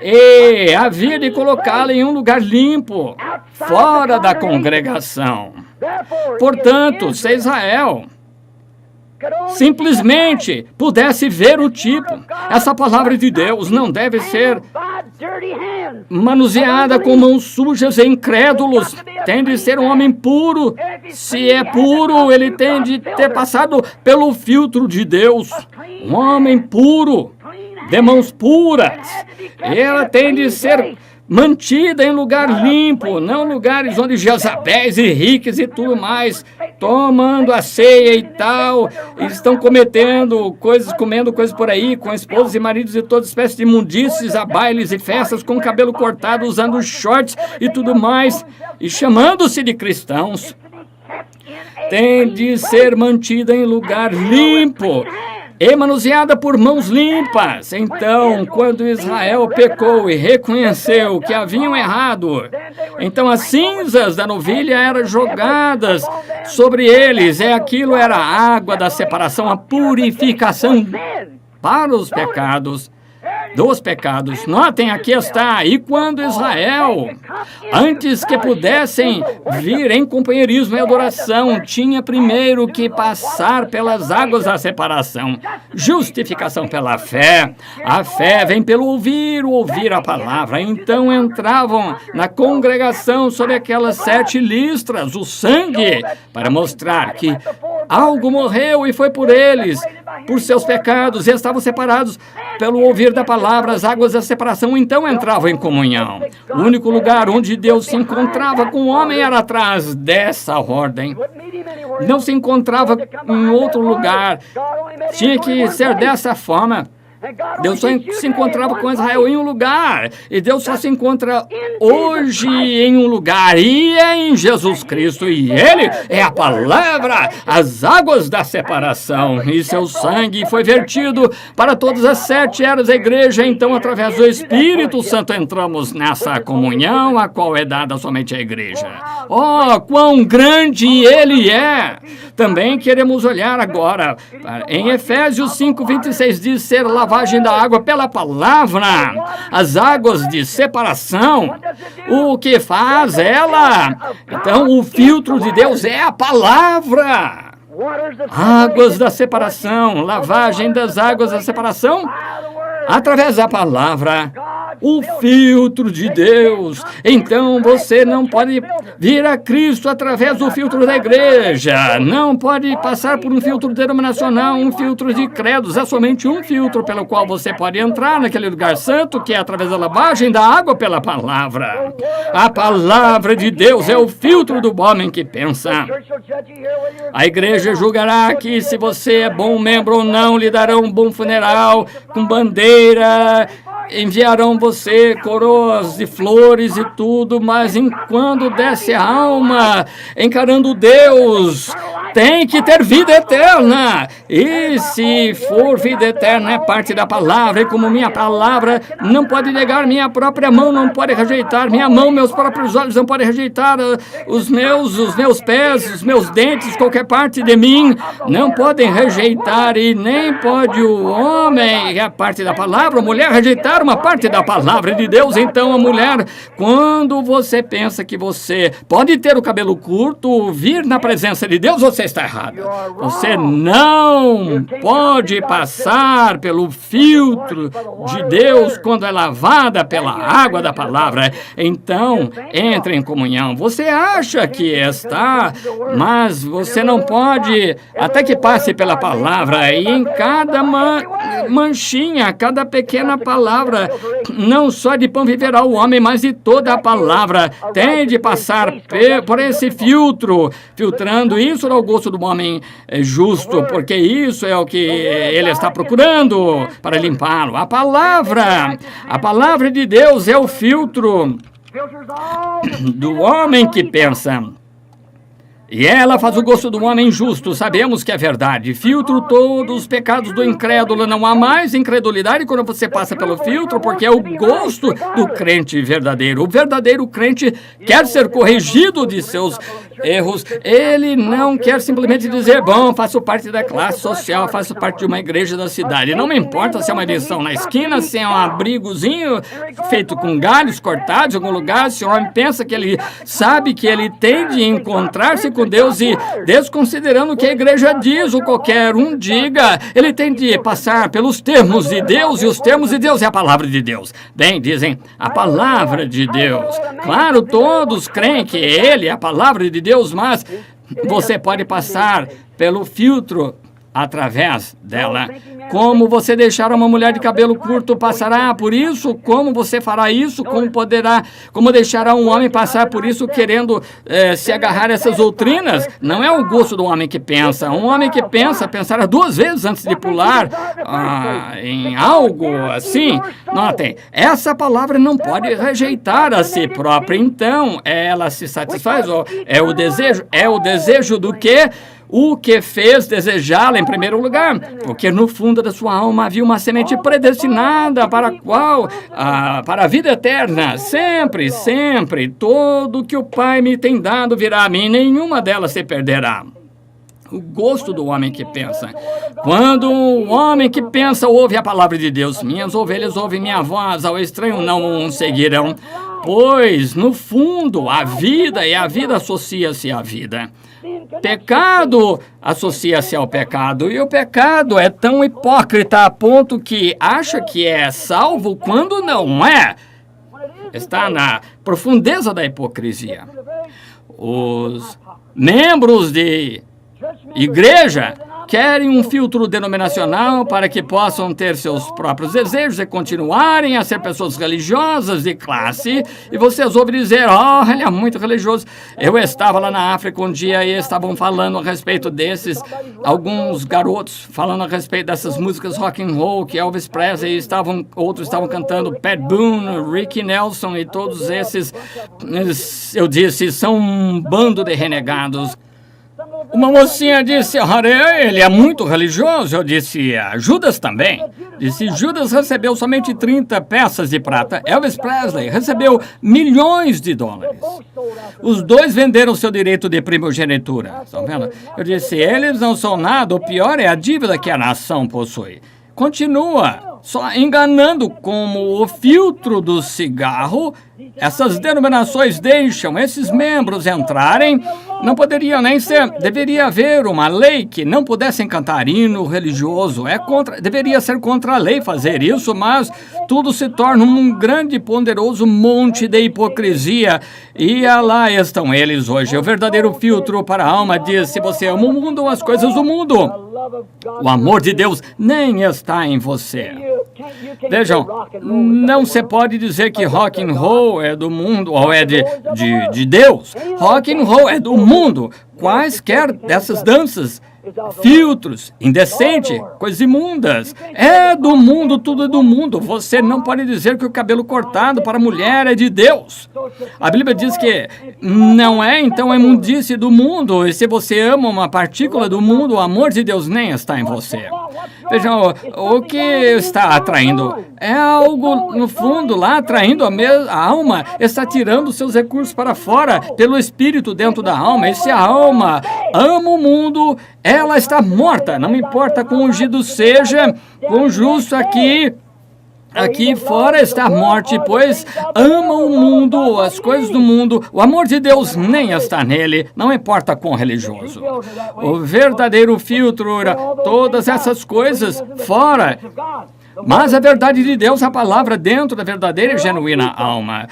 [SPEAKER 1] E havia de colocá-la em um lugar limpo, fora da congregação. Portanto, se Israel simplesmente pudesse ver o tipo, essa palavra de Deus não deve ser manuseada com mãos sujas e incrédulos. Tem de ser um homem puro. Se é puro, ele tem de ter passado pelo filtro de Deus. Um homem puro, de mãos puras. Ela tem de ser mantida em lugar limpo, não lugares onde Jezabéis e Henriques e tudo mais, tomando a ceia e tal, estão comendo coisas por aí, com esposas e maridos de toda espécie de imundícies, a bailes e festas, com cabelo cortado, usando shorts e tudo mais, e chamando-se de cristãos. Tem de ser mantida em lugar limpo e manuseada por mãos limpas. Então, quando Israel pecou e reconheceu que haviam errado, então as cinzas da novilha eram jogadas sobre eles, e aquilo era a água da separação, a purificação para os pecados. Dos pecados. Notem, aqui está. E quando Israel, antes que pudessem vir em companheirismo e adoração, tinha primeiro que passar pelas águas da separação. Justificação pela fé. A fé vem pelo ouvir a palavra. Então entravam na congregação sob aquelas 7 listras, o sangue, para mostrar que algo morreu e foi por eles, por seus pecados, e estavam separados pelo ouvir da palavra. As águas da separação então entravam em comunhão. O único lugar onde Deus se encontrava com o homem era atrás dessa ordem. Não se encontrava em outro lugar. Tinha que ser dessa forma. Deus só se encontrava com Israel em um lugar, e Deus só se encontra hoje em um lugar, e é em Jesus Cristo, e Ele é a palavra, as águas da separação, e seu sangue foi vertido para todas as 7 eras da igreja. Então, através do Espírito Santo, entramos nessa comunhão, a qual é dada somente à igreja. Oh, quão grande Ele é! Também queremos olhar agora, em Efésios 5:26 diz ser lavado lavagem da água pela palavra, as águas de separação. O que faz ela? Então, o filtro de Deus é a palavra. Águas da separação, lavagem das águas da separação, através da palavra, o filtro de Deus. Então você não pode vir a Cristo através do filtro da igreja, não pode passar por um filtro denominacional, um filtro de credos. Há somente um filtro pelo qual você pode entrar naquele lugar santo, que é através da lavagem da água pela palavra. A palavra de Deus é o filtro do homem que pensa. A igreja julgará que se você é bom membro ou não, lhe darão um bom funeral com bandeira, enviarão você coroas de flores e tudo, mas enquanto desce a alma, encarando Deus, tem que ter vida eterna. E se for vida eterna, é parte da palavra, e como minha palavra não pode negar, minha própria mão não pode rejeitar, minha mão, meus próprios olhos não podem rejeitar, os meus pés, os meus dentes, qualquer parte de mim, não podem rejeitar, e nem pode o homem, a parte da palavra, a mulher rejeitar uma parte da palavra de Deus. Então a mulher, quando você pensa que você pode ter o cabelo curto, vir na presença de Deus, você está errado. Você não pode passar pelo filtro de Deus quando é lavada pela água da palavra. Então, entre em comunhão. Você acha que está, mas você não pode, até que passe pela palavra. E em cada manchinha, cada pequena palavra, não só de pão viverá o homem, mas de toda a palavra. Tem de passar por esse filtro, filtrando. Isso é o gosto do homem justo, porque isso é o que ele está procurando para limpá-lo. A palavra de Deus é o filtro do homem que pensa. E ela faz o gosto do homem justo, sabemos que é verdade. Filtro todos os pecados do incrédulo, não há mais incredulidade quando você passa pelo filtro, porque é o gosto do crente verdadeiro. O verdadeiro crente quer ser corrigido de seus erros. Ele não quer simplesmente dizer, bom, faço parte da classe social, faço parte de uma igreja da cidade. Não me importa se é uma missão na esquina, se é um abrigozinho feito com galhos cortados em algum lugar, se o homem pensa que ele sabe que ele tem de encontrar-se com Deus e, desconsiderando o que a igreja diz, ou qualquer um diga, ele tem de passar pelos termos de Deus, e os termos de Deus é a palavra de Deus. Bem, dizem, a palavra de Deus. Claro, todos creem que ele é a palavra de Deus, mas você pode passar pelo filtro através dela. Como você deixar uma mulher de cabelo curto passará por isso? Como você fará isso? Como deixará um homem passar por isso querendo se agarrar a essas doutrinas? Não é o gosto do homem que pensa. Um homem que pensa, pensará 2 vezes antes de pular em algo assim. Notem, essa palavra não pode rejeitar a si própria. Então, ela se satisfaz. É o desejo do quê? O que fez desejá-la em primeiro lugar, porque no fundo da sua alma havia uma semente predestinada para a vida eterna. Sempre, sempre, todo que o Pai me tem dado virá a mim, nenhuma delas se perderá. O gosto do homem que pensa. Quando o homem que pensa ouve a palavra de Deus, minhas ovelhas ouvem minha voz, ao estranho não seguirão, pois no fundo a vida e a vida associa-se à vida. Pecado associa-se ao pecado, e o pecado é tão hipócrita a ponto que acha que é salvo quando não é. Está na profundeza da hipocrisia. Os membros de igreja querem um filtro denominacional para que possam ter seus próprios desejos e continuarem a ser pessoas religiosas de classe. E vocês ouvem dizer, ele é muito religioso. Eu estava lá na África um dia e estavam falando a respeito desses, alguns garotos falando a respeito dessas músicas rock and roll que Elvis Presley, outros estavam cantando Pat Boone, Ricky Nelson e todos esses. Eu disse, são um bando de renegados. Uma mocinha disse, ele é muito religioso. Eu disse, Judas também. Disse, Judas recebeu somente 30 peças de prata. Elvis Presley recebeu milhões de dólares. Os dois venderam seu direito de primogenitura. Estão vendo? Eu disse, eles não são nada. O pior é a dívida que a nação possui. Continua. só enganando como o filtro do cigarro. Essas denominações deixam esses membros entrarem. Não poderia nem ser. Deveria haver uma lei que não pudessem cantar hino religioso. Deveria ser contra a lei fazer isso, mas tudo se torna um grande e ponderoso monte de hipocrisia. E lá estão eles hoje. O verdadeiro filtro para a alma diz: se você ama o mundo, as coisas do mundo, o amor de Deus nem está em você. Vejam, não se pode dizer que rock and roll é do mundo ou é de Deus. Rock and roll é do mundo. Quaisquer dessas danças, filtros, indecente, coisas imundas. É do mundo, tudo é do mundo. Você não pode dizer que o cabelo cortado para a mulher é de Deus. A Bíblia diz que não é, então é imundície do mundo. E se você ama uma partícula do mundo, o amor de Deus nem está em você. Vejam, o que está atraindo é algo, no fundo, lá atraindo a alma, está tirando seus recursos para fora pelo Espírito dentro da alma. E se a alma ama o mundo, ela está morta. Não importa quão ungido seja, quão justo aqui fora está a morte, pois ama o mundo, as coisas do mundo. O amor de Deus nem está nele, não importa quão religioso. O verdadeiro filtro era todas essas coisas fora. Mas a verdade de Deus, a palavra dentro da verdadeira e genuína alma.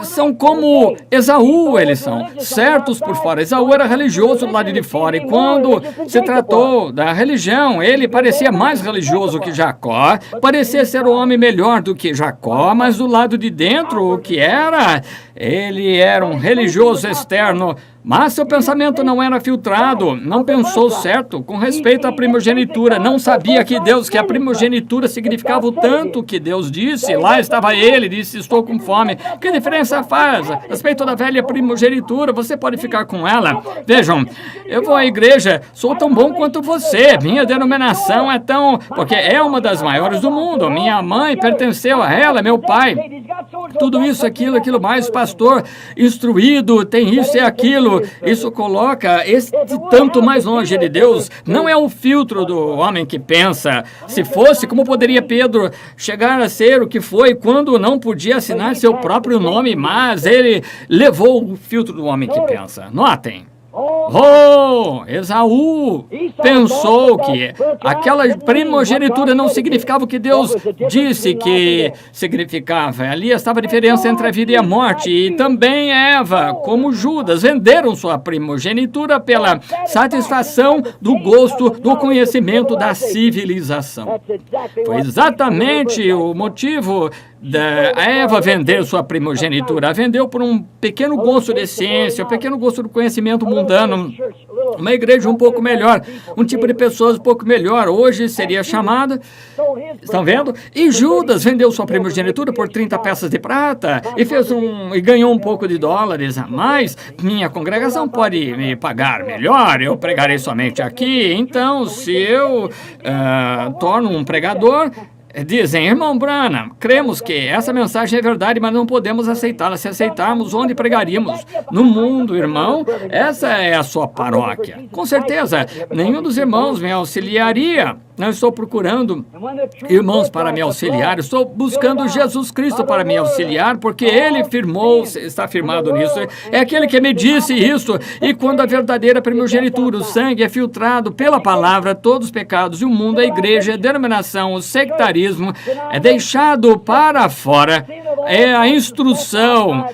[SPEAKER 1] São como Esaú, eles são certos por fora. Esaú era religioso do lado de fora, e quando se tratou da religião, ele parecia mais religioso que Jacó, parecia ser o homem melhor do que Jacó, mas do lado de dentro, o que era? Ele era um religioso externo, mas seu pensamento não era filtrado, não pensou certo com respeito à primogenitura, não sabia que a primogenitura significava o tanto que Deus disse. Lá estava ele, disse: estou com fome. Que diferença faz? A respeito da velha primogenitura, você pode ficar com ela. Vejam, eu vou à igreja, sou tão bom quanto você, minha denominação é tão... porque é uma das maiores do mundo, minha mãe pertenceu a ela, meu pai... Tudo isso, aquilo mais, pastor instruído, tem isso e aquilo. Isso coloca esse tanto mais longe de Deus. Não é o filtro do homem que pensa. Se fosse, como poderia Pedro chegar a ser o que foi quando não podia assinar seu próprio nome, mas ele levou o filtro do homem que pensa. Notem. Esaú pensou que aquela primogenitura não significava o que Deus disse que significava. Ali estava a diferença entre a vida e a morte. E também Eva, como Judas, venderam sua primogenitura pela satisfação do gosto, do conhecimento, da civilização. Foi exatamente o motivo da Eva vender sua primogenitura. A vendeu por um pequeno gosto de ciência, um pequeno gosto do conhecimento mundano. Uma igreja um pouco melhor, um tipo de pessoas um pouco melhor, hoje seria chamada. Estão vendo? E Judas vendeu sua primogenitura por 30 peças de prata e ganhou um pouco de dólares a mais. Minha congregação pode me pagar melhor, eu pregarei somente aqui. Então, se eu torno um pregador... Dizem: irmão Branham, cremos que essa mensagem é verdade, mas não podemos aceitá-la. Se aceitarmos, onde pregaríamos? No mundo, irmão? Essa é a sua paróquia. Com certeza, nenhum dos irmãos me auxiliaria. Não estou procurando irmãos para me auxiliar, estou buscando Jesus Cristo para me auxiliar, porque Ele está firmado nisso. É aquele que me disse isso. E quando a verdadeira primogenitura, o sangue, é filtrado pela palavra, todos os pecados e o mundo, a igreja, a denominação, o sectarismo, é deixado para fora. É a instrução,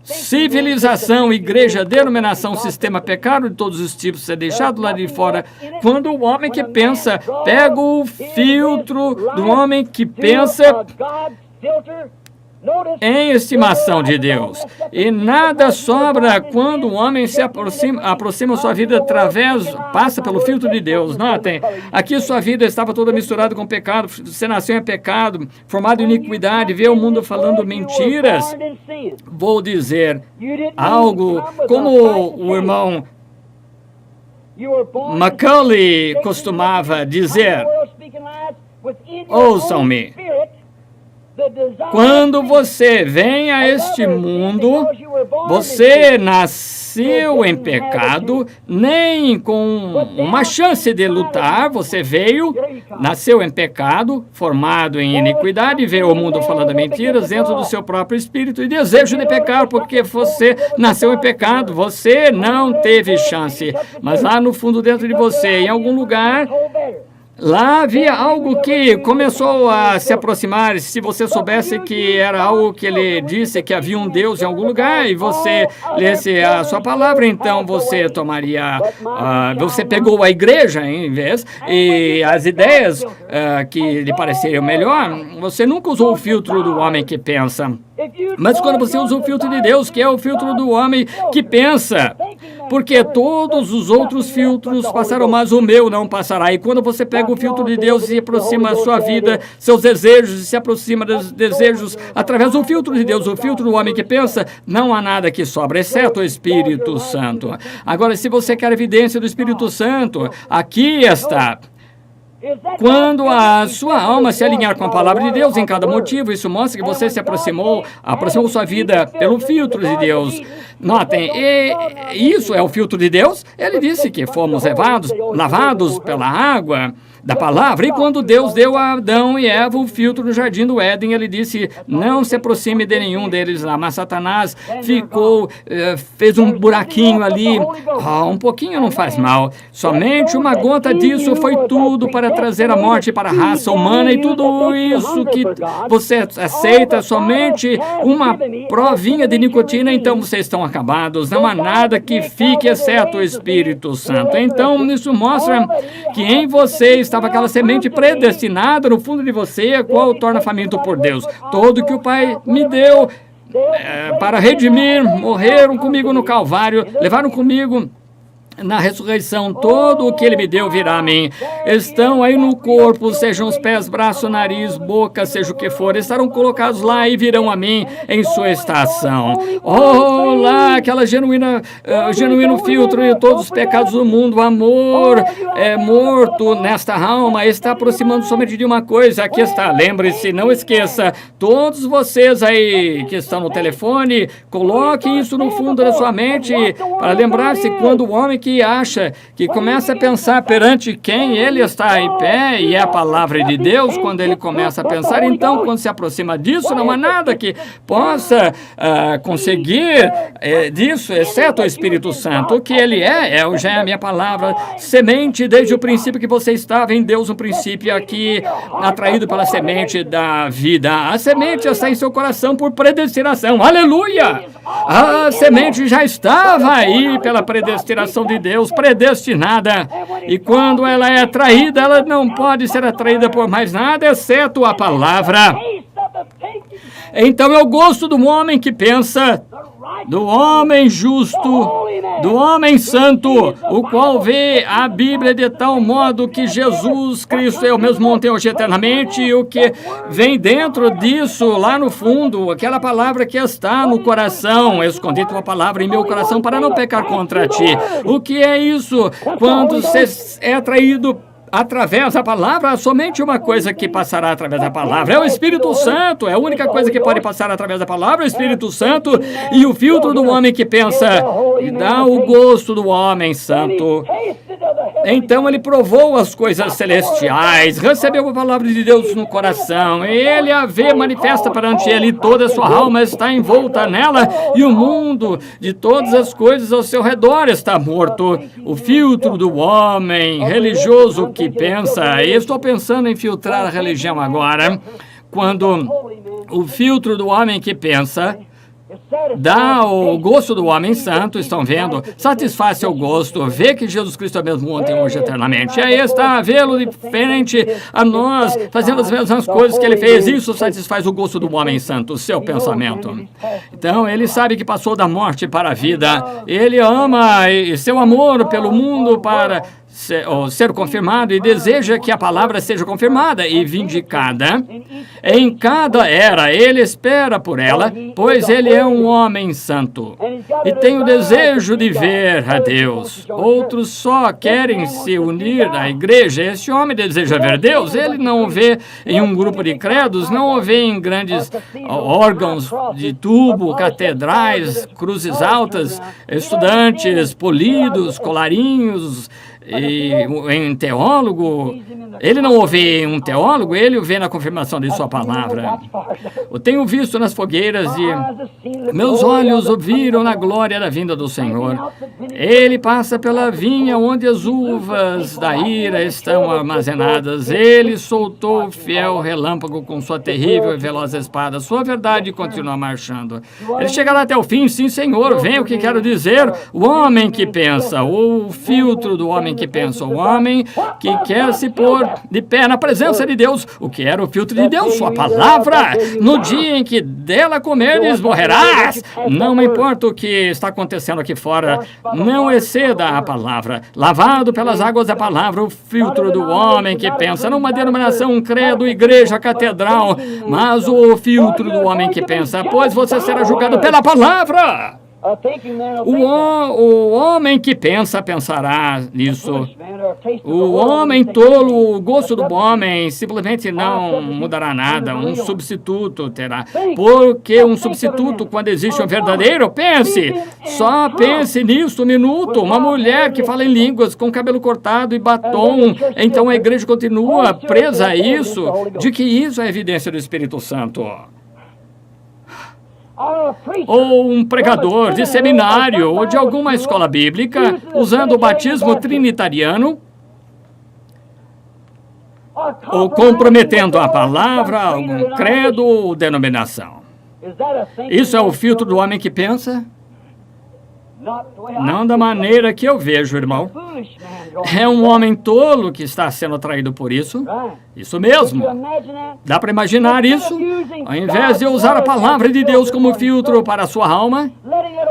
[SPEAKER 1] civilização, igreja, denominação, sistema, pecado de todos os tipos é deixado lá de fora. Quando o homem que pensa pega o filtro do homem que pensa em estimação de Deus, e nada sobra quando o homem se aproxima sua vida passa pelo filtro de Deus. Notem, aqui sua vida estava toda misturada com pecado, você nasceu em pecado, formado em iniquidade, vê o mundo falando mentiras. Vou dizer algo como o irmão Macaulay costumava dizer: ouçam-me. Quando você vem a este mundo, você nasceu nasceu em pecado, nem com uma chance de lutar. Você veio, nasceu em pecado, formado em iniquidade, veio ao mundo falando mentiras dentro do seu próprio espírito e desejo de pecar, porque você nasceu em pecado. Você não teve chance, mas lá no fundo, dentro de você, em algum lugar, lá havia algo que começou a se aproximar. Se você soubesse que era algo que ele disse, que havia um Deus em algum lugar, e você lesse a sua palavra, então você tomaria, você pegou a igreja em vez, e as ideias que lhe pareciam melhor. Você nunca usou o filtro do homem que pensa. Mas quando você usa o filtro de Deus, que é o filtro do homem que pensa, porque todos os outros filtros passaram, mas o meu não passará. E quando você pega o filtro de Deus e aproxima a sua vida, seus desejos, e se aproxima dos desejos através do filtro de Deus, o filtro do homem que pensa, não há nada que sobra, exceto o Espírito Santo. Agora, se você quer evidência do Espírito Santo, aqui está. Quando a sua alma se alinhar com a palavra de Deus em cada motivo, isso mostra que você se aproximou sua vida pelo filtro de Deus. Notem, isso é o filtro de Deus. Ele disse que fomos lavados pela água da palavra. E quando Deus deu a Adão e Eva o filtro no jardim do Éden, ele disse, não se aproxime de nenhum deles lá. Mas Satanás fez um buraquinho ali. Um pouquinho não faz mal. Somente uma gota disso foi tudo para trazer a morte para a raça humana, e tudo isso que você aceita, somente uma provinha de nicotina, então vocês estão acabados. Não há nada que fique exceto o Espírito Santo. Então isso mostra que em você estava aquela semente predestinada no fundo de você, a qual torna faminto por Deus. Todo que o Pai me deu para redimir, morreram comigo no Calvário, levaram comigo na ressurreição, todo o que ele me deu virá a mim. Estão aí no corpo, sejam os pés, braço, nariz, boca, seja o que for, estarão colocados lá e virão a mim em sua estação. Oh, lá, aquela genuíno filtro de todos os pecados do mundo. O amor é morto nesta alma, está aproximando somente de uma coisa. Aqui está, lembre-se, não esqueça, todos vocês aí que estão no telefone, coloquem isso no fundo da sua mente, para lembrar-se quando o homem que acha, que começa a pensar perante quem ele está em pé, e é a palavra de Deus, quando ele começa a pensar, então, quando se aproxima disso, não há nada que possa conseguir disso, exceto o Espírito Santo. O que ele já é a minha palavra, semente desde o princípio que você estava em Deus, no princípio aqui, atraído pela semente da vida. A semente está em seu coração por predestinação. Aleluia! A semente já estava aí pela predestinação de Deus, predestinada. E quando ela é atraída, ela não pode ser atraída por mais nada, exceto a palavra. Então eu gosto do homem que pensa, do homem justo, do homem santo, o qual vê a Bíblia de tal modo que Jesus Cristo é o mesmo ontem, hoje, eternamente, e o que vem dentro disso, lá no fundo, aquela palavra que está no coração, escondi tua palavra em meu coração para não pecar contra ti. O que é isso? Quando você é atraído através da palavra, há somente uma coisa que passará através da palavra, é o Espírito Santo. É a única coisa que pode passar através da palavra, é o Espírito Santo, e o filtro do homem que pensa, e dá o gosto do homem santo. Então ele provou as coisas celestiais, recebeu a palavra de Deus no coração, e ele a vê manifesta perante ele, toda a sua alma está envolta nela, e o mundo de todas as coisas ao seu redor está morto. O filtro do homem religioso que pensa, e estou pensando em filtrar a religião agora, quando o filtro do homem que pensa dá o gosto do homem santo, estão vendo? Satisfaz seu gosto, vê que Jesus Cristo é mesmo ontem, hoje, eternamente. E aí está, vê-lo diferente a nós, fazendo as mesmas coisas que ele fez. Isso satisfaz o gosto do homem santo, o seu pensamento. Então, ele sabe que passou da morte para a vida. Ele ama, e seu amor pelo mundo para ser confirmado e deseja que a palavra seja confirmada e vindicada. Em cada era, ele espera por ela, pois ele é um homem santo e tem o desejo de ver a Deus. Outros só querem se unir à igreja. Esse homem deseja ver Deus. Ele não o vê em um grupo de credos, não o vê em grandes órgãos de tubo, catedrais, cruzes altas, estudantes polidos, colarinhos, e em teólogo. Ele não o vê em um teólogo, ele o vê na confirmação de sua palavra. Eu tenho visto nas fogueiras e meus olhos ouviram na glória da vinda do Senhor. Ele passa pela vinha onde as uvas da ira estão armazenadas. Ele soltou o fiel relâmpago com sua terrível e veloz espada. Sua verdade continua marchando. Ele chegará até o fim, sim, Senhor. Vem o que quero dizer. O homem que pensa, o filtro do homem que pensa, o homem que quer se pôr de pé na presença de Deus. O que era o filtro de Deus? Sua palavra. No dia em que dela comeres, morrerás. Não importa o que está acontecendo aqui fora, não exceda a palavra. Lavado pelas águas da palavra, o filtro do homem que pensa, não uma denominação, um credo, igreja, catedral, mas o filtro do homem que pensa, pois você será julgado pela palavra. O homem que pensa, pensará nisso. O homem tolo, o gosto do homem, simplesmente não mudará nada. Um substituto terá. Porque um substituto, quando existe um verdadeiro, só pense nisso um minuto. Uma mulher que fala em línguas, com cabelo cortado e batom. Então a igreja continua presa a isso, de que isso é evidência do Espírito Santo. Ou um pregador de seminário ou de alguma escola bíblica usando o batismo trinitariano ou comprometendo a palavra, algum credo ou denominação. Isso é o filtro do homem que pensa? Não da maneira que eu vejo, irmão. É um homem tolo que está sendo atraído por isso. Isso mesmo. Dá para imaginar isso? Ao invés de usar a palavra de Deus como filtro para a sua alma,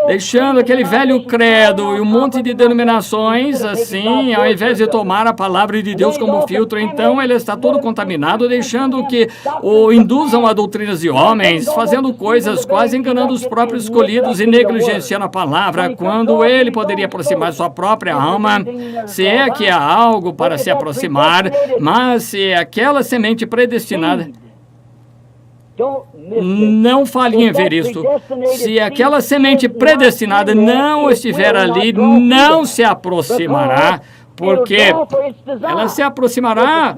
[SPEAKER 1] deixando aquele velho credo e um monte de denominações assim, ao invés de tomar a palavra de Deus como filtro, então ele está todo contaminado, deixando que o induzam a doutrinas de homens, fazendo coisas, quase enganando os próprios escolhidos e negligenciando a palavra, quando ele poderia aproximar sua própria alma, se é que há algo para se aproximar, mas se é aquela semente predestinada, não falhe em ver isto. Se aquela semente predestinada não estiver ali, não se aproximará, porque ela se aproximará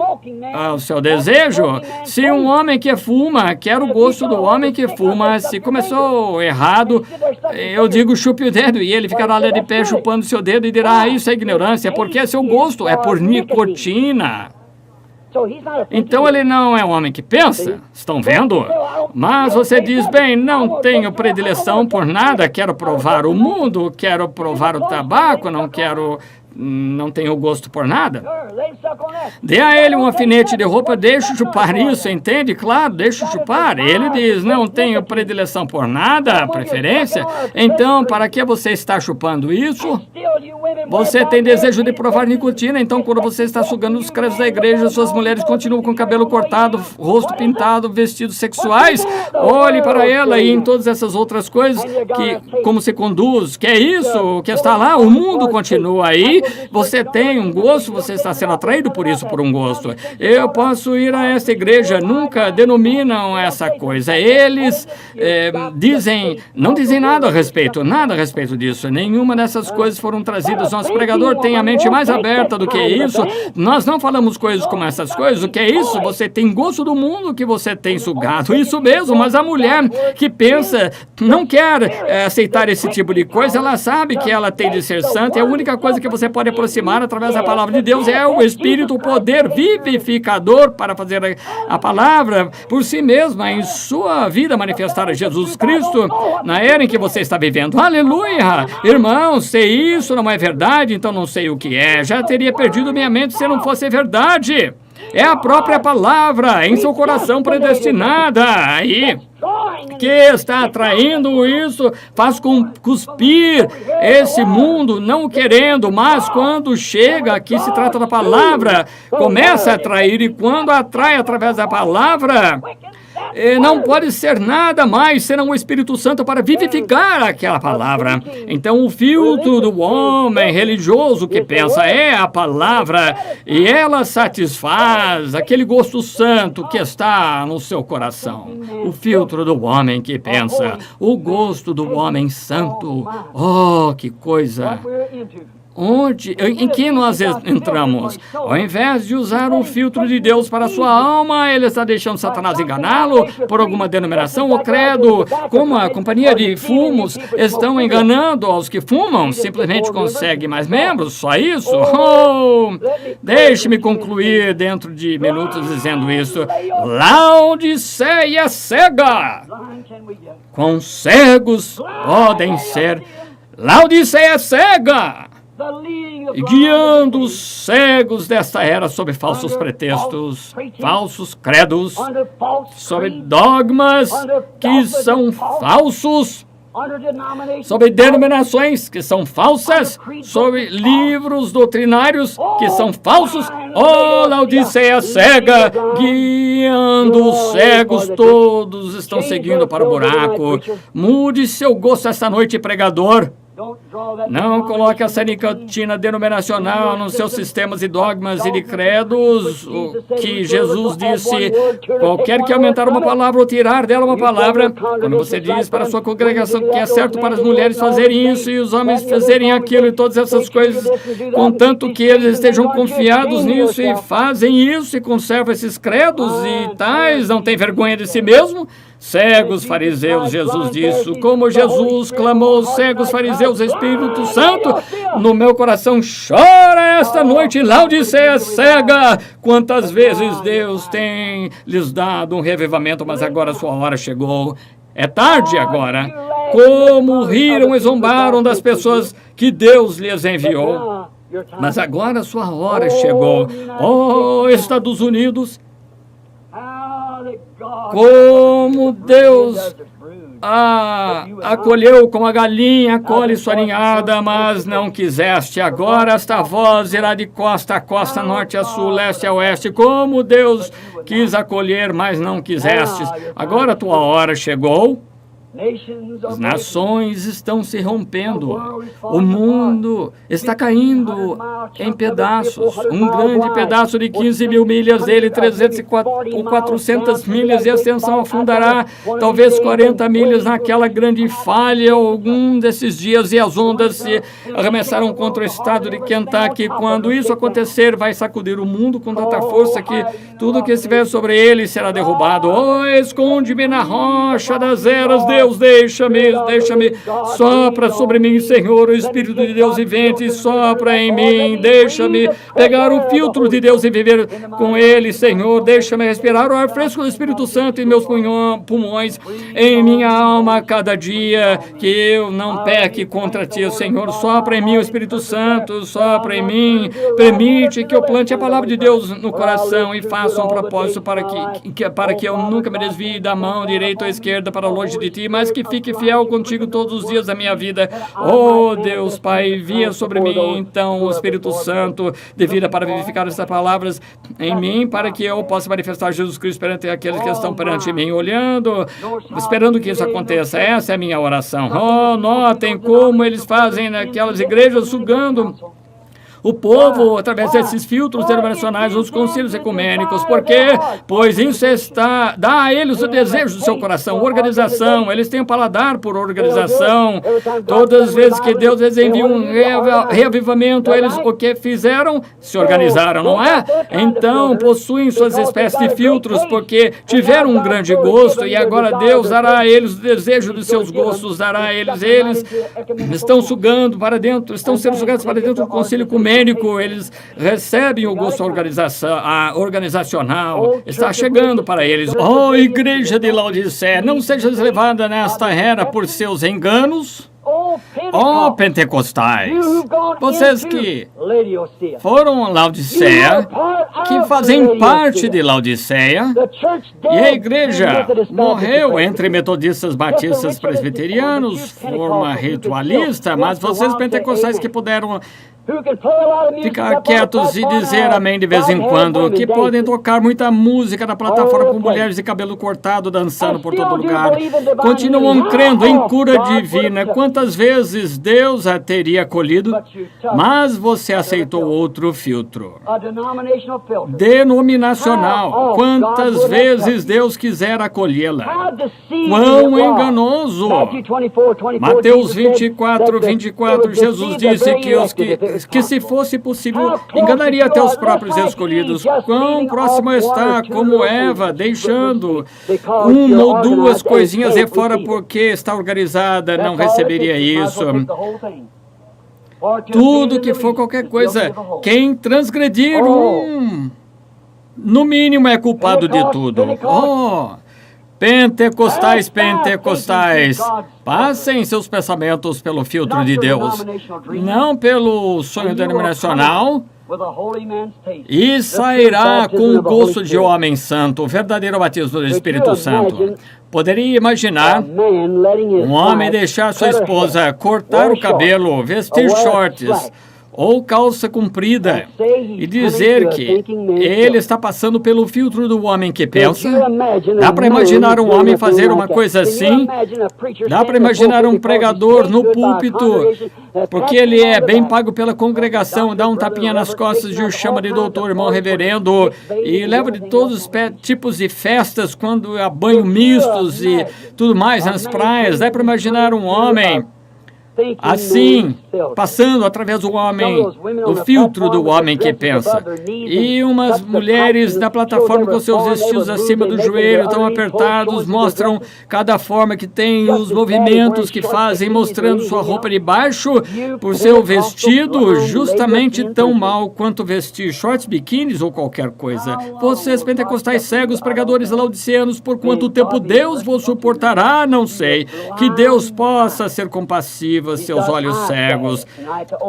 [SPEAKER 1] ao seu desejo. Se um homem que fuma quer o gosto do homem que fuma, se começou errado, eu digo chupe o dedo, e ele ficará lá de pé chupando seu dedo e dirá, isso é ignorância, porque é seu gosto, é por nicotina. Então ele não é um homem que pensa, estão vendo? Mas você diz, bem, não tenho predileção por nada, quero provar o mundo, quero provar o tabaco, não tenho gosto por nada. Dê a ele um alfinete de roupa, deixe chupar isso, entende? Claro, deixe chupar. Ele diz, não tenho predileção por nada, preferência. Então, para que você está chupando isso? Você tem desejo de provar nicotina, então quando você está sugando os credos da igreja, suas mulheres continuam com cabelo cortado, rosto pintado, vestidos sexuais. Olhe para ela e em todas essas outras coisas, como se conduz, que é isso, que está lá, o mundo continua aí. Você tem um gosto, você está sendo atraído por isso, por um gosto. Eu posso ir a essa igreja, nunca denominam essa coisa. Eles não dizem nada a respeito disso. Nenhuma dessas coisas foram trazidas. Nosso pregador tem a mente mais aberta do que isso. Nós não falamos coisas como essas coisas. O que é isso? Você tem gosto do mundo que você tem sugado. Isso mesmo, mas a mulher que pensa, não quer aceitar esse tipo de coisa, ela sabe que ela tem de ser santa. É a única coisa que você pode aproximar através da palavra de Deus é o Espírito, o poder vivificador para fazer a palavra por si mesma em sua vida manifestar a Jesus Cristo na era em que você está vivendo. Aleluia! Irmãos, se isso não é verdade, então não sei o que é. Já teria perdido minha mente se não fosse verdade. É a própria palavra em seu coração predestinada. Aí, que está atraindo isso, faz cuspir esse mundo, não querendo, mas quando chega, aqui se trata da palavra, começa a atrair, e quando atrai através da palavra, não pode ser nada mais senão o Espírito Santo para vivificar aquela palavra. Então o filtro do homem religioso que pensa é a palavra, e ela satisfaz aquele gosto santo que está no seu coração. O filtro do homem que pensa, o gosto do homem santo. Oh, que coisa! Em que nós entramos? Ao invés de usar o filtro de Deus para a sua alma, ele está deixando Satanás enganá-lo por alguma denominação ou credo, como a companhia de fumos estão enganando aos que fumam, simplesmente consegue mais membros, só isso? Oh, deixe-me concluir dentro de minutos dizendo isso. Laodiceia cega! Quão cegos podem ser? Laodiceia cega! E guiando os cegos desta era sob falsos pretextos, falsos credos, sob dogmas que são falsos, sob denominações que são falsas, sob livros doutrinários que são falsos. Oh, Laodiceia cega, guiando os cegos, todos estão seguindo para o buraco. Mude seu gosto esta noite, pregador. Não coloque essa nicotina denominacional nos seus sistemas e dogmas e de credos, o que Jesus disse, qualquer que aumentar uma palavra ou tirar dela uma palavra, quando você diz para a sua congregação que é certo para as mulheres fazerem isso e os homens fazerem aquilo e todas essas coisas, contanto que eles estejam confiados nisso e fazem isso e conservam esses credos e tais, não tem vergonha de si mesmo? Cegos fariseus, Jesus disse, como Jesus clamou, cegos fariseus, Espírito Santo, no meu coração chora esta noite, Laodiceia cega. Quantas vezes Deus tem lhes dado um revivamento, mas agora a sua hora chegou. É tarde agora. Como riram e zombaram das pessoas que Deus lhes enviou. Mas agora a sua hora chegou. Oh, Estados Unidos, como Deus acolheu como a galinha acolhe sua ninhada, mas não quiseste. Agora esta voz irá de costa a costa, norte a sul, leste a oeste, como Deus quis acolher, mas não quisestes. Agora a tua hora chegou. As nações estão se rompendo. O mundo está caindo em pedaços. Um grande pedaço de 15 mil milhas dele, 300 ou 400 milhas de extensão afundará, talvez 40 milhas naquela grande falha algum desses dias, e as ondas se arremessaram contra o estado de Kentucky. Quando isso acontecer, vai sacudir o mundo com tanta força que tudo que estiver sobre ele será derrubado. Oh, esconde-me na rocha das eras, Deus. Deixa-me, sopra sobre mim, Senhor, o Espírito de Deus vivente, sopra em mim, deixa-me pegar o filtro de Deus e viver com ele, Senhor, deixa-me respirar o ar fresco do Espírito Santo em meus pulmões, em minha alma cada dia, que eu não peque contra ti, Senhor, sopra em mim o Espírito Santo, sopra em mim, permite que eu plante a palavra de Deus no coração e faça um propósito para que eu nunca me desvie da mão direita ou esquerda para longe de ti, mas que fique fiel contigo todos os dias da minha vida. Oh, Deus, Pai, envia sobre mim, então, o Espírito Santo de vida para vivificar essas palavras em mim, para que eu possa manifestar Jesus Cristo perante aqueles que estão perante mim, olhando, esperando que isso aconteça. Essa é a minha oração. Oh, notem como eles fazem naquelas igrejas, sugando o povo, através desses filtros denominacionais, os concílios ecumênicos. Por quê? Pois isso dá a eles o desejo do seu coração, organização. Eles têm um paladar por organização. Todas as vezes que Deus lhes envia um reavivamento, eles o que fizeram? Se organizaram, não é? Então, possuem suas espécies de filtros, porque tiveram um grande gosto, e agora Deus dará a eles o desejo dos seus gostos, dará a eles. Eles estão sugando para dentro, estão sendo sugados para dentro do concílio ecumênico. Eles recebem o gosto organizacional, está chegando para eles. Oh, igreja de Laodiceia, não sejas levada nesta era por seus enganos. Ó pentecostais, vocês que foram a Laodiceia, que fazem parte de Laodiceia, e a igreja morreu entre metodistas, batistas, presbiterianos, forma ritualista, mas vocês pentecostais que puderam ficar quietos e dizer amém de vez em quando, que podem tocar muita música na plataforma com mulheres de cabelo cortado dançando por todo lugar, continuam crendo em cura divina. Quantas vezes Deus a teria acolhido, mas você aceitou outro filtro denominacional. Quantas vezes Deus quiser acolhê-la? Quão enganoso! Mateus 24, 24, Jesus disse que se fosse possível, enganaria até os próprios escolhidos. Quão próximo está, como Eva, deixando uma ou duas coisinhas de fora porque está organizada, não receberia isso. Tudo que for qualquer coisa, quem transgredir no mínimo é culpado de tudo. Pentecostais, passem seus pensamentos pelo filtro de Deus, não pelo sonho denominacional, e sairá com o gosto de homem santo, o verdadeiro batismo do Espírito Santo. Poderia imaginar um homem deixar sua esposa cortar o cabelo, vestir shorts ou calça comprida e dizer que ele está passando pelo filtro do homem que pensa? Dá para imaginar um homem fazer uma coisa assim? Dá para imaginar um pregador no púlpito, porque ele é bem pago pela congregação, dá um tapinha nas costas e o chama de doutor, irmão, reverendo, e leva de todos os tipos de festas, quando há banho mistos e tudo mais nas praias? Dá para imaginar um homem assim, passando através do homem, do filtro do homem que pensa. E umas mulheres na plataforma com seus vestidos acima do joelho, tão apertados, mostram cada forma que tem, os movimentos que fazem, mostrando sua roupa de baixo por seu vestido, justamente tão mal quanto vestir shorts, biquínis ou qualquer coisa. Vocês pentecostais cegos, pregadores laodiceanos, por quanto tempo Deus vos suportará? Não sei. Que Deus possa ser compassivo seus olhos cegos.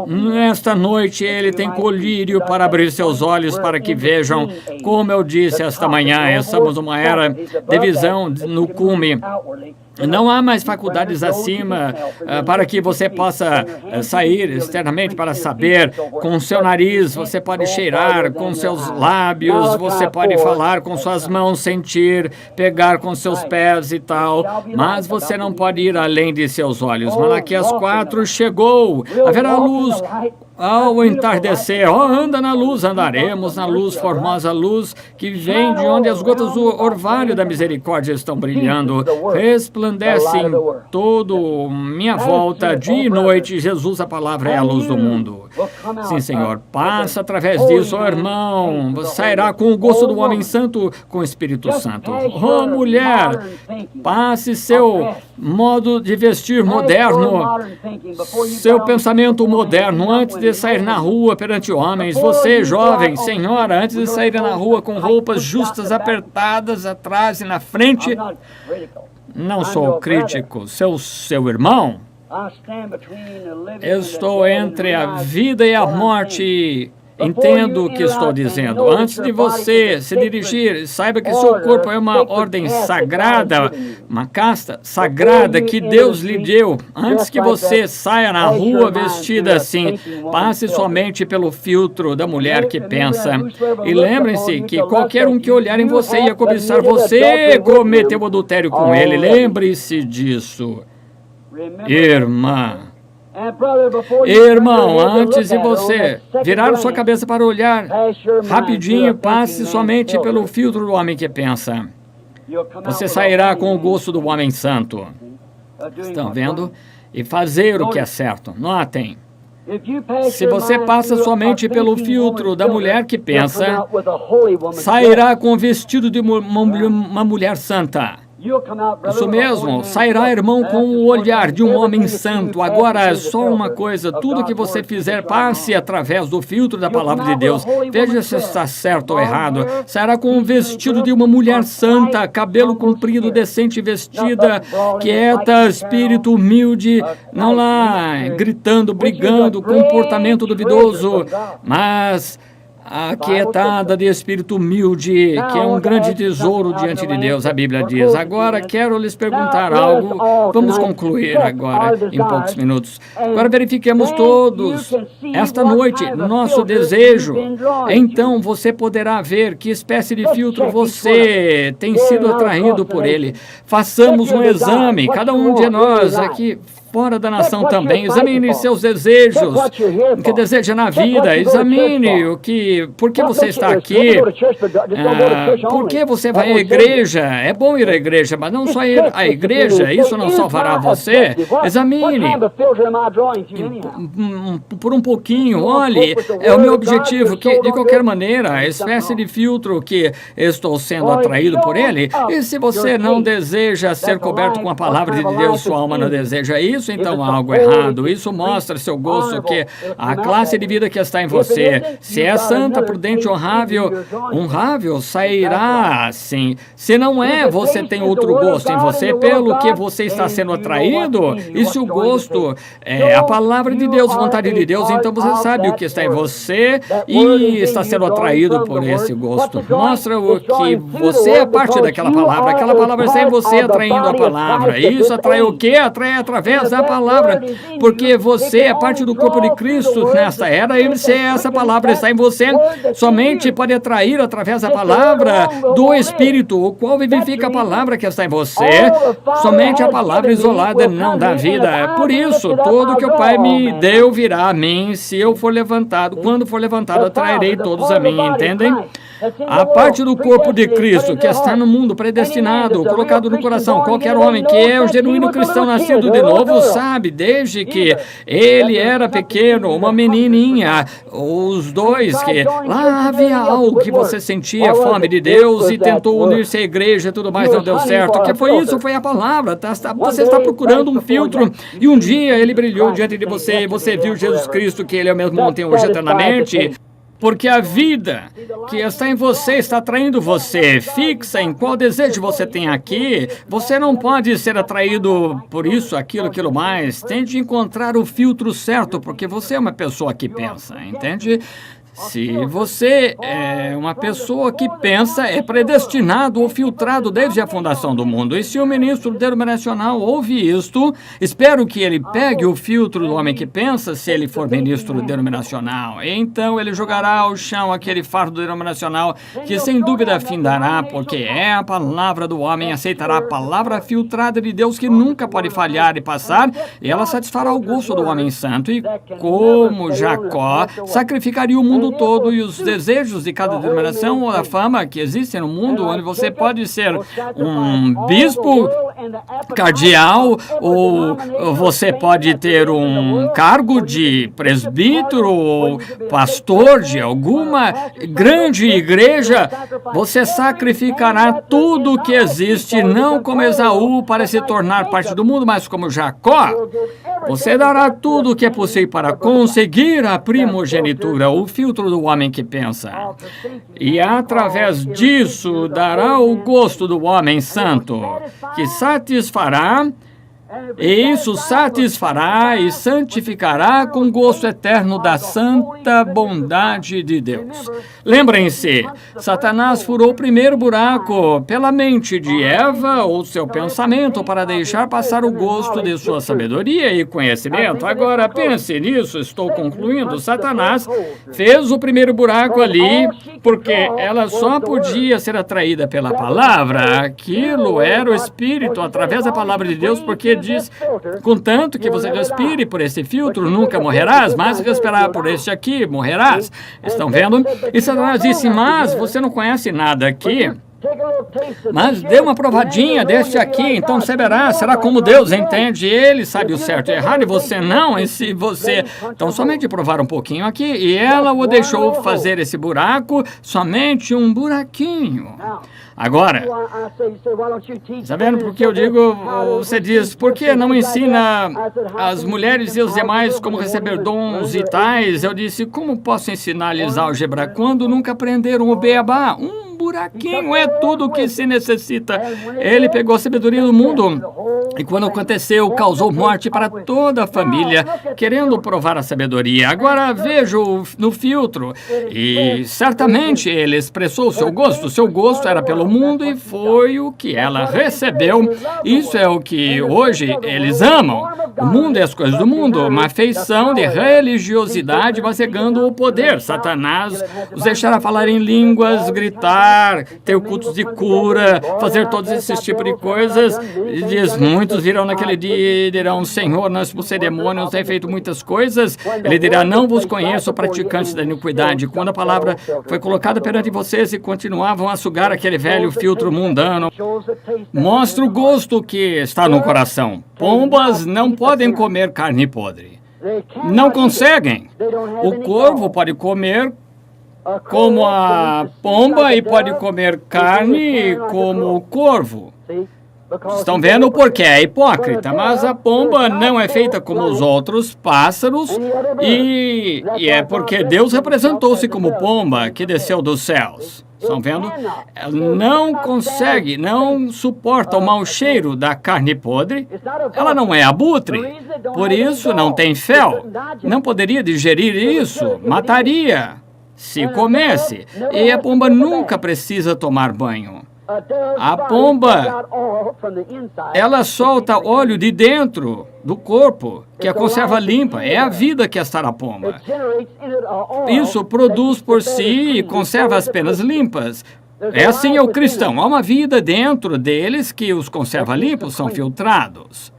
[SPEAKER 1] Nesta noite ele tem colírio para abrir seus olhos para que vejam. Como eu disse esta manhã, estamos numa era de visão no cume. Não há mais faculdades acima para que você possa sair externamente para saber. Com seu nariz, você pode cheirar, com seus lábios, você pode falar com suas mãos, sentir, pegar com seus pés e tal, mas você não pode ir além de seus olhos. Malaquias 4 chegou, haverá luz ao entardecer. Anda na luz, andaremos na luz, formosa luz, que vem de onde as gotas do orvalho da misericórdia estão brilhando. Resplandece em todo minha volta, dia e noite. Jesus, a palavra, é a luz do mundo. Sim, Senhor, passa através disso, irmão. Você sairá com o gosto do homem santo, com o Espírito Santo. Mulher, passe seu modo de vestir moderno, seu pensamento moderno, antes de sair na rua perante homens. Você, jovem, senhora, antes de sair na rua com roupas justas, apertadas atrás e na frente. Não sou crítico, seu irmão. Eu estou entre a vida e a morte. Entendo o que estou dizendo. Antes de você se dirigir, saiba que seu corpo é uma ordem sagrada, uma casta sagrada que Deus lhe deu. Antes que você saia na rua vestida assim, passe somente pelo filtro da mulher que pensa. E lembrem-se que qualquer um que olhar em você e a cobiçar você, cometeu adultério com ele. Lembre-se disso. Irmã. Irmão, antes de você virar sua cabeça para olhar, rapidinho, passe somente pelo filtro do homem que pensa. Você sairá com o gosto do homem santo. Estão vendo? E fazer o que é certo. Notem. Se você passa somente pelo filtro da mulher que pensa, sairá com o vestido de uma mulher santa. Isso mesmo, sairá, irmão, com o olhar de um homem santo. Agora, só uma coisa, tudo que você fizer, passe através do filtro da palavra de Deus. Veja se está certo ou errado. Sairá com um vestido de uma mulher santa, cabelo comprido, decente vestida, quieta, espírito humilde, não lá gritando, brigando, comportamento duvidoso, mas aquietada de espírito humilde, que é um grande tesouro diante de Deus, a Bíblia diz. Agora, quero lhes perguntar algo. Vamos concluir agora, em poucos minutos. Agora, verifiquemos todos, esta noite, nosso desejo. Então, você poderá ver que espécie de filtro você tem sido atraído por ele. Façamos um exame, cada um de nós aqui, fora da nação também. Examine seus desejos, o que deseja na vida. Examine por que você está aqui, por que você vai à igreja. É bom ir à igreja, mas não só ir à igreja, isso não salvará você. Examine por um pouquinho, olhe, é o meu objetivo, que de qualquer maneira, a espécie de filtro que estou sendo atraído por ele. E se você não deseja ser coberto com a palavra de Deus, sua alma não deseja isso, então há algo errado. Isso mostra seu gosto, que a classe de vida que está em você, se é santa, prudente, honrável, sairá assim. Se não é, você tem outro gosto em você, pelo que você está sendo atraído. E se o gosto é a palavra de Deus, vontade de Deus, então você sabe o que está em você e está sendo atraído por esse gosto. Mostra o que você é parte daquela palavra. Aquela palavra está em você, atraindo a palavra. E isso atrai o quê? Atrai através da palavra, porque você é parte do corpo de Cristo nesta era, e se essa palavra está em você, somente pode atrair através da palavra do Espírito, o qual vivifica a palavra que está em você. Somente a palavra isolada não dá vida. Por isso, tudo que o Pai me deu virá a mim, se eu for levantado. Quando for levantado, atrairei todos a mim, entendem? A parte do corpo de Cristo que está no mundo, predestinado, colocado no coração. Qualquer homem que é o genuíno cristão nascido de novo sabe, desde que ele era pequeno, uma menininha, os dois, que lá havia algo que você sentia, fome de Deus, e tentou unir-se à igreja e tudo mais, não deu certo. O que foi isso? Foi a palavra. Você está procurando um filtro, e um dia ele brilhou diante de você, e você viu Jesus Cristo, que ele é o mesmo ontem, hoje, eternamente. Porque a vida que está em você está atraindo você. Fixa em qual desejo você tem aqui. Você não pode ser atraído por isso, aquilo mais. Tente encontrar o filtro certo, porque você é uma pessoa que pensa, entende? Se você é uma pessoa que pensa, é predestinado ou filtrado desde a fundação do mundo. E se o ministro denominacional ouve isto, espero que ele pegue o filtro do homem que pensa, se ele for ministro denominacional. Então ele jogará ao chão aquele fardo denominacional que sem dúvida findará, porque é a palavra do homem, aceitará a palavra filtrada de Deus que nunca pode falhar e passar, e ela satisfará o gosto do homem santo. E como Jacó sacrificaria o mundo todo e os desejos de cada denominação, ou a fama que existe no mundo, onde você pode ser um bispo, cardeal, ou você pode ter um cargo de presbítero ou pastor de alguma grande igreja. Você sacrificará tudo que existe, não como Esaú para se tornar parte do mundo, mas como Jacó. Você dará tudo o que é possível para conseguir a primogenitura, o filtro do homem que pensa. E através disso dará o gosto do homem santo, que satisfará, e isso satisfará e santificará com gosto eterno da santa bondade de Deus. Lembrem-se, Satanás furou o primeiro buraco pela mente de Eva ou seu pensamento para deixar passar o gosto de sua sabedoria e conhecimento. Agora pense nisso, estou concluindo. Satanás fez o primeiro buraco ali porque ela só podia ser atraída pela palavra. Aquilo era o Espírito através da palavra de Deus, porque diz, contanto que você respire por esse filtro, nunca morrerás, mas respirar por este aqui, morrerás. Estão vendo? E Satanás disse, mas você não conhece nada aqui. Mas dê uma provadinha deste aqui, então você verá, será como Deus entende, Ele sabe o certo e o errado, e você não, e se você... Então, somente provar um pouquinho aqui, e ela o deixou fazer esse buraco, somente um buraquinho. Agora, está vendo por que eu digo, você diz, por que não ensina as mulheres e os demais como receber dons e tais? Eu disse, como posso ensinar-lhes álgebra quando nunca aprenderam o beabá? Um buraquinho é tudo o que se necessita. Ele pegou a sabedoria do mundo e quando aconteceu, causou morte para toda a família, querendo provar a sabedoria. Agora vejo no filtro e certamente ele expressou o seu gosto era pelo mundo e foi o que ela recebeu. Isso é o que hoje eles amam. O mundo e as coisas do mundo, uma feição de religiosidade masegando o poder. Satanás os deixará falar em línguas, gritar, ter cultos de cura, fazer todos esses tipos de coisas. E diz, muitos virão naquele dia e dirão, Senhor, nós expulsei demônios, tem feito muitas coisas. Ele dirá, não vos conheço, praticantes da iniquidade. Quando a palavra foi colocada perante vocês e continuavam a sugar aquele velho filtro mundano, mostra o gosto que está no coração. Pombas não podem comer carne podre. Não conseguem. O corvo pode comer como a pomba e pode comer carne como o corvo. Estão vendo porque é hipócrita, mas a pomba não é feita como os outros pássaros e é porque Deus representou-se como pomba que desceu dos céus. Estão vendo? Ela não consegue, não suporta o mau cheiro da carne podre. Ela não é abutre, por isso não tem fel. Não poderia digerir isso, mataria se comesse. E a pomba nunca precisa tomar banho. A pomba, ela solta óleo de dentro do corpo, que a conserva limpa. É a vida que está na pomba. Isso produz por si e conserva as penas limpas. É assim o cristão. Há uma vida dentro deles que os conserva limpos, são filtrados.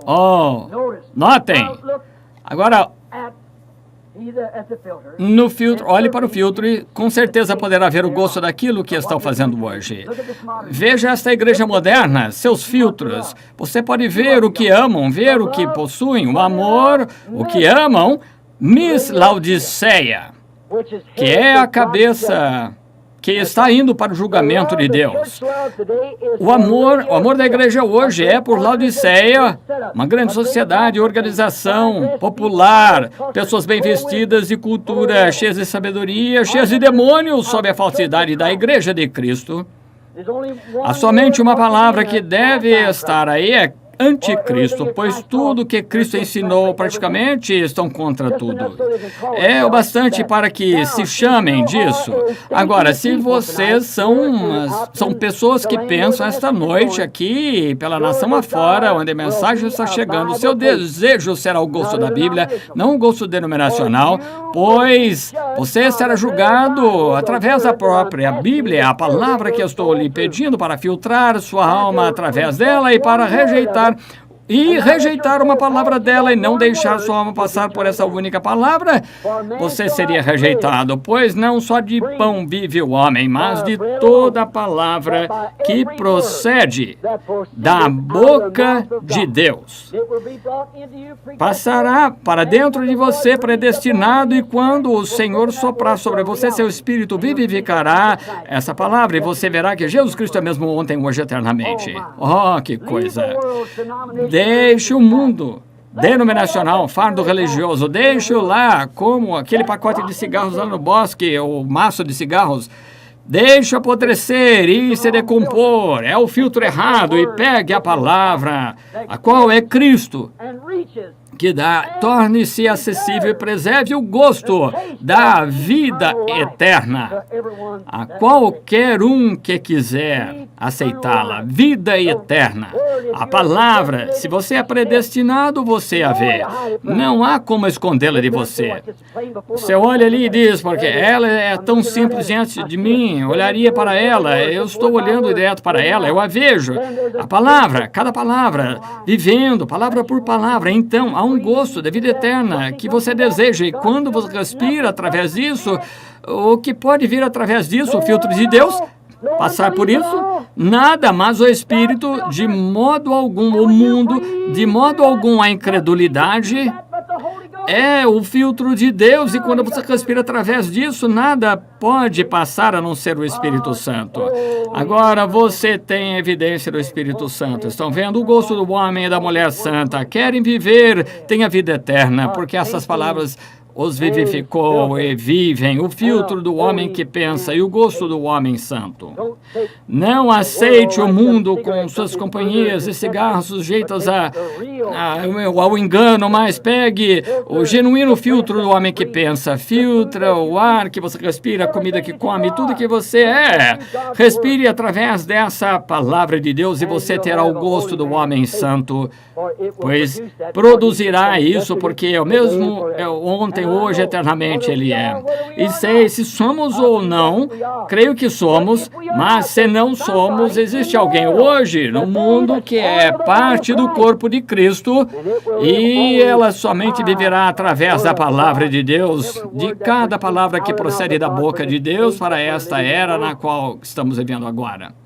[SPEAKER 1] Oh, notem. Agora, no filtro, olhe para o filtro e com certeza poderá ver o gosto daquilo que estão fazendo hoje. Veja esta igreja moderna, seus filtros. Você pode ver o que amam, ver o que possuem, o amor, o que amam. Miss Laodiceia, que é a cabeça que está indo para o julgamento de Deus. O amor da igreja hoje é por Laodiceia, uma grande sociedade, organização popular, pessoas bem vestidas e cultura, cheias de sabedoria, cheias de demônios sob a falsidade da igreja de Cristo. Há somente uma palavra que deve estar aí, é anticristo, pois tudo que Cristo ensinou praticamente estão contra tudo. É o bastante para que se chamem disso. Agora, se vocês são pessoas que pensam esta noite aqui, pela nação afora, onde a mensagem está chegando, o seu desejo será o gosto da Bíblia, não o gosto denominacional, pois você será julgado através da própria Bíblia, a palavra que eu estou lhe pedindo para filtrar sua alma através dela e para rejeitar uma palavra dela e não deixar sua alma passar por essa única palavra, você seria rejeitado, pois não só de pão vive o homem, mas de toda a palavra que procede da boca de Deus. Passará para dentro de você predestinado e quando o Senhor soprar sobre você, seu espírito vivificará essa palavra e você verá que Jesus Cristo é mesmo ontem, hoje, eternamente. Oh, que coisa! Deixe o mundo denominacional, fardo religioso, deixe-o lá, como aquele pacote de cigarros lá no bosque, o maço de cigarros. Deixe apodrecer e se decompor. É o filtro errado e pegue a palavra, a qual é Cristo, que torne-se acessível e preserve o gosto da vida eterna a qualquer um que quiser aceitá-la. Vida eterna. A palavra, se você é predestinado, você a vê. Não há como escondê-la de você. Você olha ali e diz, porque ela é tão simples diante de mim, eu olharia para ela, eu estou olhando direto para ela, eu a vejo. A palavra, cada palavra, vivendo, palavra por palavra. Então, há um gosto da vida eterna que você deseja. E quando você respira através disso, o que pode vir através disso, o filtro de Deus, passar por isso? Nada, mas o Espírito, de modo algum, o mundo, de modo algum, a incredulidade é o filtro de Deus, e quando você respira através disso, nada pode passar a não ser o Espírito Santo. Agora você tem evidência do Espírito Santo. Estão vendo o gosto do homem e da mulher santa. Querem viver, têm a vida eterna, porque essas palavras os vivificou e vivem, o filtro do homem que pensa e o gosto do homem santo. Não aceite o mundo com suas companhias e cigarros sujeitos ao engano, mas pegue o genuíno filtro do homem que pensa. Filtra o ar que você respira, a comida que come, tudo que você é. Respire através dessa palavra de Deus e você terá o gosto do homem santo, pois produzirá isso, porque é o mesmo ontem, hoje, eternamente Ele é. E sei se somos ou não, creio que somos, mas se não somos, existe alguém hoje no mundo que é parte do corpo de Cristo e ela somente viverá através da palavra de Deus, de cada palavra que procede da boca de Deus para esta era na qual estamos vivendo agora.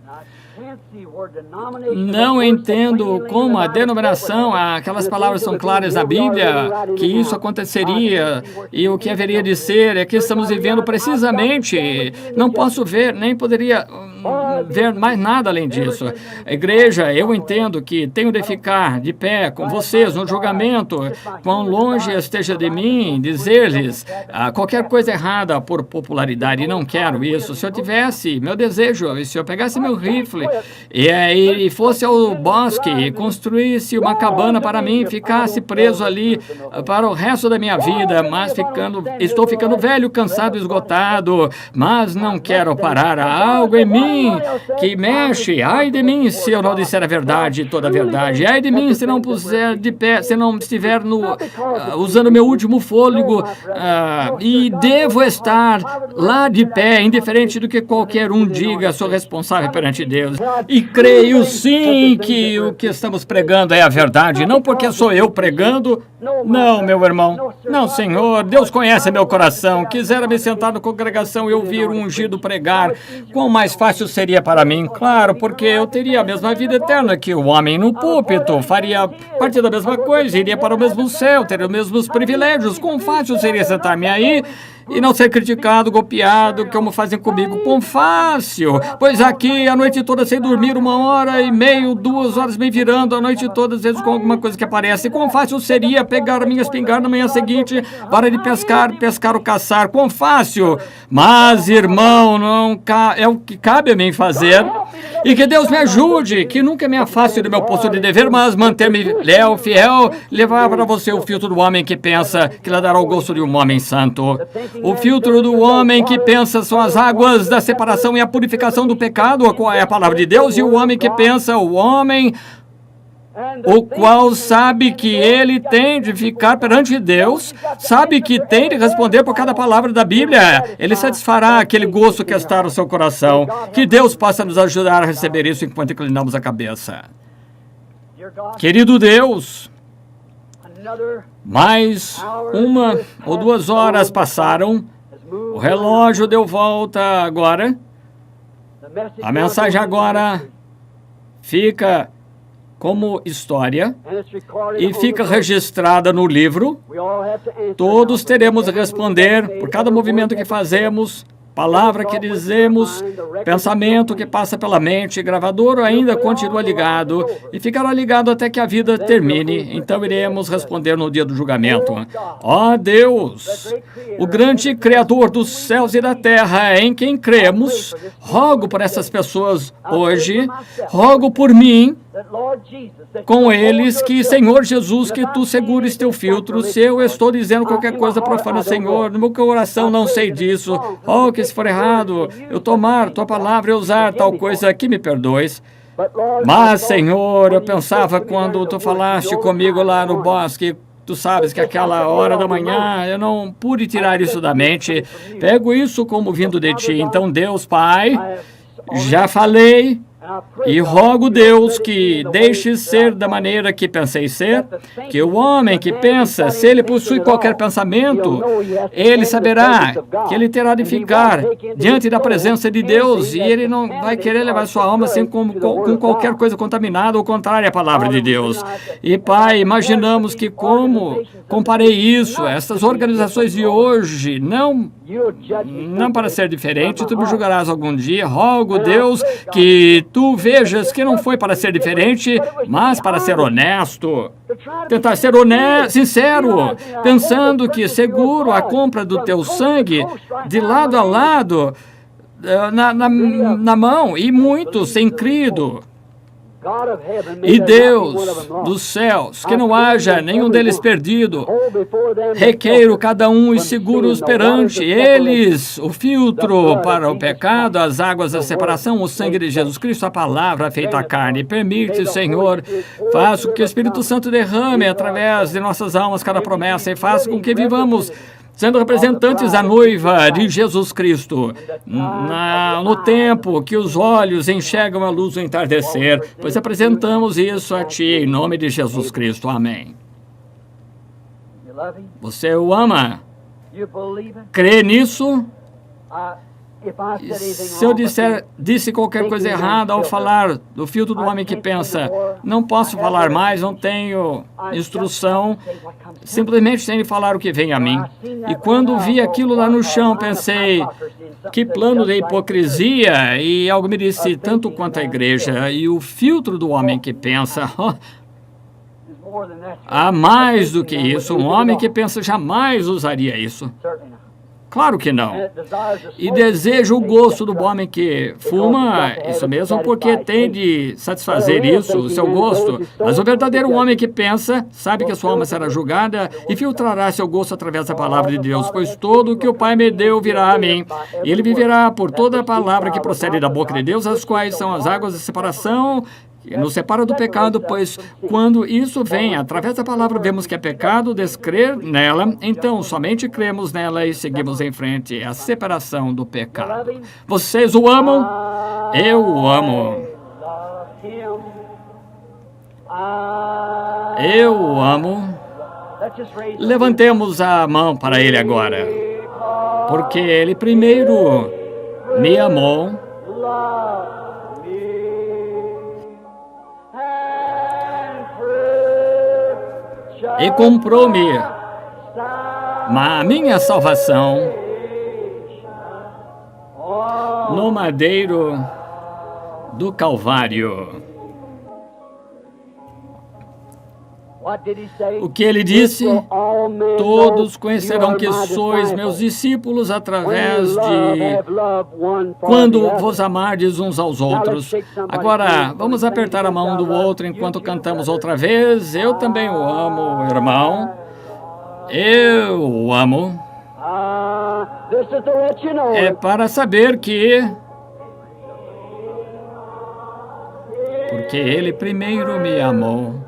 [SPEAKER 1] Não entendo como a denominação, aquelas palavras são claras na Bíblia, que isso aconteceria e o que haveria de ser, é que estamos vivendo precisamente. Não posso ver, nem poderia ver mais nada além disso. A igreja, eu entendo que tenho de ficar de pé com vocês no julgamento, quão longe esteja de mim, dizer-lhes qualquer coisa errada por popularidade, não quero isso. Se eu tivesse meu desejo, se eu pegasse meu rifle e fosse ao bosque e construísse uma cabana para mim, ficasse preso ali para o resto da minha vida, mas estou ficando velho, cansado, esgotado, mas não quero parar. Há algo em mim que mexe. Ai de mim se eu não disser a verdade, toda a verdade. Ai de mim se não puser de pé, se não estiver usando meu último fôlego, e devo estar lá de pé, indiferente do que qualquer um diga, sou responsável perante Deus. E creio sim que o que estamos pregando é a verdade, não porque sou eu pregando. Não, meu irmão. Não, Senhor. Deus conhece meu coração. Quisera me sentar na congregação e ouvir um ungido pregar. Quão mais fácil seria para mim? Claro, porque eu teria a mesma vida eterna que o homem no púlpito. Faria parte da mesma coisa, iria para o mesmo céu, teria os mesmos privilégios. Quão fácil seria sentar-me aí e não ser criticado, golpeado, como fazem comigo. Quão fácil! Pois aqui a noite toda sem dormir, 1h30, 2 horas me virando, a noite toda, às vezes com alguma coisa que aparece. Quão fácil seria pegar a minha espingarda na manhã seguinte, para de pescar ou caçar. Quão fácil! Mas, irmão, não é o que cabe a mim fazer. E que Deus me ajude, que nunca me afaste do meu posto de dever, mas manter-me leal, fiel, levar para você o filtro do homem que pensa, que lhe dará o gosto de um homem santo. O filtro do homem que pensa são as águas da separação e a purificação do pecado, a qual é a palavra de Deus, e o homem que pensa, o homem o qual sabe que ele tem de ficar perante Deus, sabe que tem de responder por cada palavra da Bíblia. Ele satisfará aquele gosto que está no seu coração. Que Deus possa nos ajudar a receber isso enquanto inclinamos a cabeça. Querido Deus, mais 1 ou 2 horas passaram, o relógio deu volta agora, a mensagem agora fica como história e fica registrada no livro. Todos teremos a responder por cada movimento que fazemos, palavra que dizemos, pensamento que passa pela mente. Gravador ainda continua ligado e ficará ligado até que a vida termine. Então iremos responder no dia do julgamento. Ó Deus, o grande Criador dos céus e da terra, em quem cremos, rogo por essas pessoas hoje, rogo por mim, com eles, que, Senhor Jesus, que Tu segures Teu filtro. Se eu estou dizendo qualquer coisa profana, Senhor, no meu coração não sei disso. Oh, que se for errado, eu tomar Tua palavra e usar tal coisa, que me perdoes. Mas, Senhor, eu pensava quando Tu falaste comigo lá no bosque, Tu sabes que aquela hora da manhã eu não pude tirar isso da mente. Pego isso como vindo de Ti. Então, Deus, Pai, já falei E rogo, Deus, que deixe ser da maneira que pensei ser, que o homem que pensa, se ele possui qualquer pensamento, ele saberá que ele terá de ficar diante da presença de Deus e ele não vai querer levar sua alma assim com qualquer coisa contaminada ou contrária à palavra de Deus. E, Pai, imaginamos que como comparei isso, essas organizações de hoje, não para ser diferente, tu me julgarás algum dia. Rogo, Deus, que tu vejas que não foi para ser diferente, mas para ser honesto. Tentar ser sincero, pensando que seguro a compra do teu sangue de lado a lado, na mão, e muito sem crido. E Deus dos céus, que não haja nenhum deles perdido, requeiro cada um e seguros perante eles o filtro para o pecado, as águas da separação, o sangue de Jesus Cristo, a palavra feita carne. Permite, Senhor, faça com que o Espírito Santo derrame através de nossas almas cada promessa e faça com que vivamos sendo representantes da noiva de Jesus Cristo, no tempo que os olhos enxergam a luz do entardecer, pois apresentamos isso a Ti, em nome de Jesus Cristo. Amém. Você o ama? Crê nisso? Se eu disse qualquer coisa errada ao falar do filtro do homem que pensa, não posso falar mais, não tenho instrução, simplesmente tenho de falar o que vem a mim. E quando vi aquilo lá no chão, pensei, que plano de hipocrisia, e algo me disse, tanto quanto a igreja, e o filtro do homem que pensa, há mais do que isso, um homem que pensa jamais usaria isso. Claro que não. E deseja o gosto do homem que fuma, isso mesmo, porque tem de satisfazer isso, o seu gosto. Mas o verdadeiro homem que pensa, sabe que a sua alma será julgada e filtrará seu gosto através da palavra de Deus, pois todo o que o Pai me deu virá a mim. E ele viverá por toda a palavra que procede da boca de Deus, as quais são as águas de separação, que nos separa do pecado, pois quando isso vem, através da palavra, vemos que é pecado descrer nela, então somente cremos nela e seguimos em frente. É a separação do pecado. Vocês o amam? Eu o amo. Eu o amo. Levantemos a mão para ele agora, porque ele primeiro me amou. E comprou-me a minha salvação no madeiro do Calvário. O que ele disse? Todos conhecerão que sois meus discípulos através de quando vos amardes uns aos outros. Agora, vamos apertar a mão do outro enquanto cantamos outra vez. Eu também o amo, irmão. Eu o amo. É para saber que... porque ele primeiro me amou.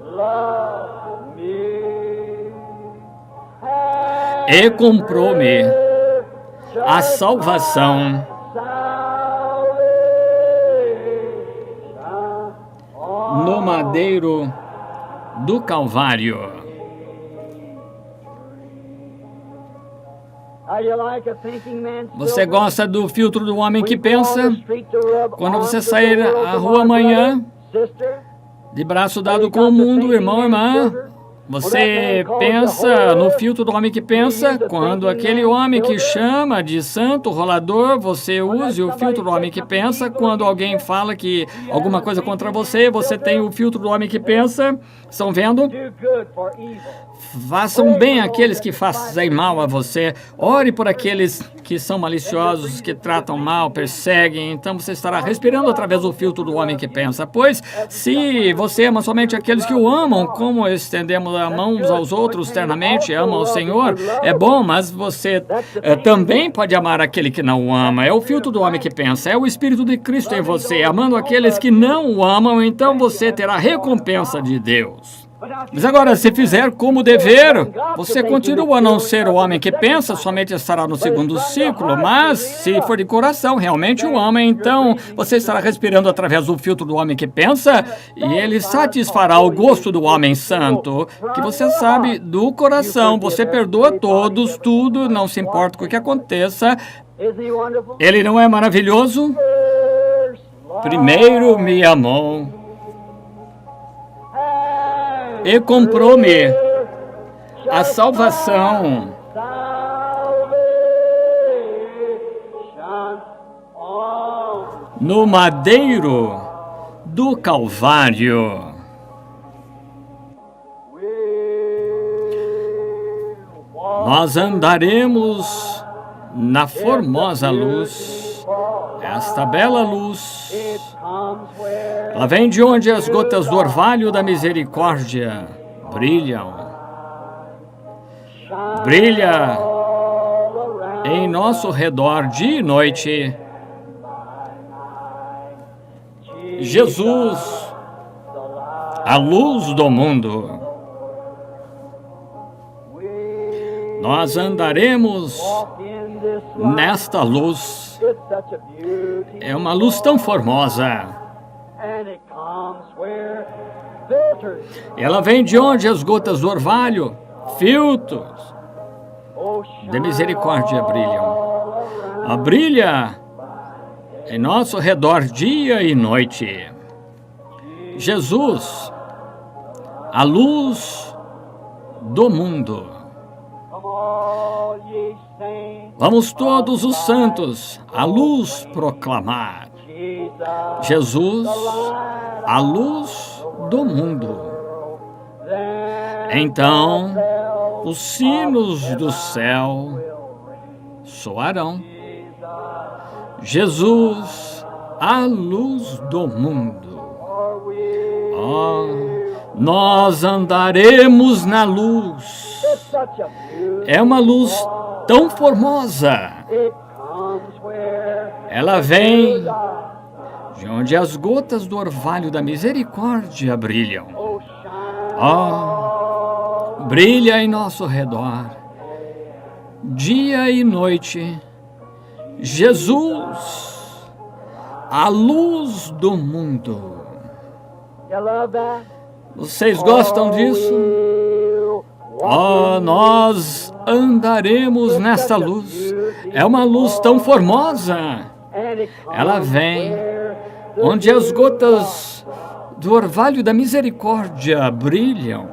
[SPEAKER 1] E comprou-me a salvação no madeiro do Calvário. Você gosta do filtro do homem que pensa? Quando você sair à rua amanhã, de braço dado com o mundo, irmão, irmã, você pensa no filtro do homem que pensa? Quando aquele homem que chama de santo rolador, você use o filtro do homem que pensa. Quando alguém fala que alguma coisa contra você, você tem o filtro do homem que pensa. Estão vendo? Façam bem aqueles que fazem mal a você. Ore por aqueles que são maliciosos, que tratam mal, perseguem. Então você estará respirando através do filtro do homem que pensa. Pois, se você ama somente aqueles que o amam, como estendemos a mão uns aos outros eternamente, amam ao Senhor, é bom, mas você também pode amar aquele que não o ama. É o filtro do homem que pensa. É o Espírito de Cristo em você. Amando aqueles que não o amam, então você terá recompensa de Deus. Mas agora, se fizer como dever, você continua a não ser o homem que pensa, somente estará no segundo ciclo. Mas, se for de coração, realmente o homem, então, você estará respirando através do filtro do homem que pensa, e ele satisfará o gosto do homem santo, que você sabe do coração. Você perdoa todos, tudo, não se importa com o que aconteça. Ele não é maravilhoso? Primeiro me amou e comprou-me a salvação. No madeiro do Calvário. Nós andaremos na formosa luz, esta bela luz. Ela vem de onde as gotas do orvalho da misericórdia brilham. Brilha em nosso redor dia e noite. Jesus, a luz do mundo. Nós andaremos nesta luz. É uma luz tão formosa. Ela vem de onde as gotas do orvalho, filtros de misericórdia brilham. Ela brilha em nosso redor dia e noite. Jesus, a luz do mundo. Vamos todos os santos a luz proclamar. Jesus, a luz do mundo. Então, os sinos do céu soarão. Jesus, a luz do mundo. Oh, nós andaremos na luz. É uma luz tão formosa. Ela vem de onde as gotas do orvalho da misericórdia brilham. Oh, brilha em nosso redor, dia e noite. Jesus, a luz do mundo. Vocês gostam disso? Oh, nós andaremos nesta luz. É uma luz tão formosa. Ela vem onde as gotas do orvalho da misericórdia brilham.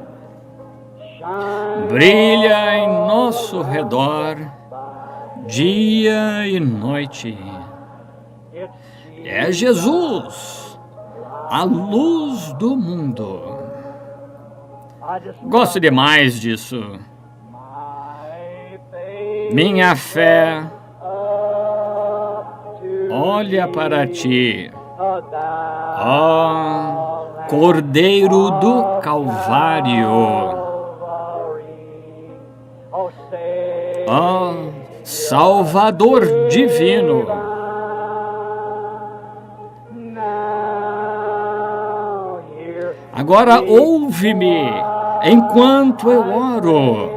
[SPEAKER 1] Brilha em nosso redor, dia e noite. É Jesus, a luz do mundo. Gosto demais disso. Minha fé olha para ti, ó Cordeiro do Calvário, ó Salvador divino. Agora ouve-me enquanto eu oro.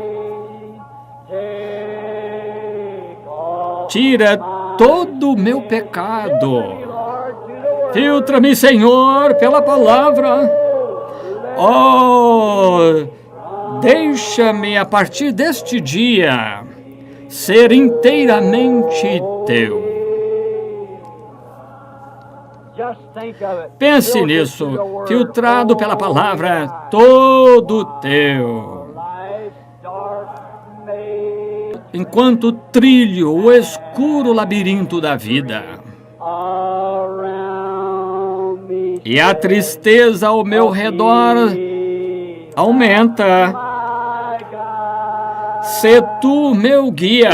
[SPEAKER 1] Tira todo o meu pecado. Filtra-me, Senhor, pela palavra. Oh, deixa-me a partir deste dia ser inteiramente teu. Pense nisso, filtrado pela palavra, todo teu. Enquanto trilho o escuro labirinto da vida, e a tristeza ao meu redor aumenta, sê tu meu guia.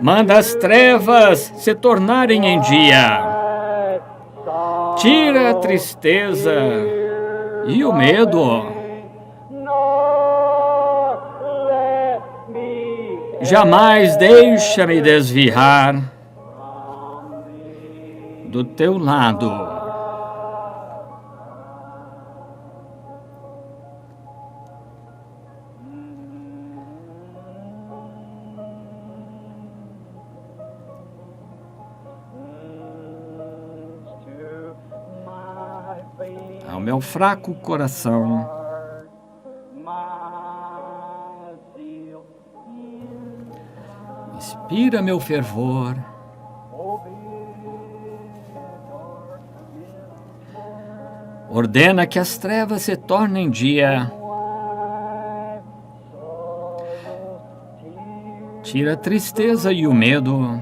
[SPEAKER 1] Manda as trevas se tornarem em dia. Tira a tristeza e o medo. Jamais deixa-me desviar do teu lado. meu fraco coração. Inspira meu fervor. Ordena que as trevas se tornem dia. Tira a tristeza e o medo.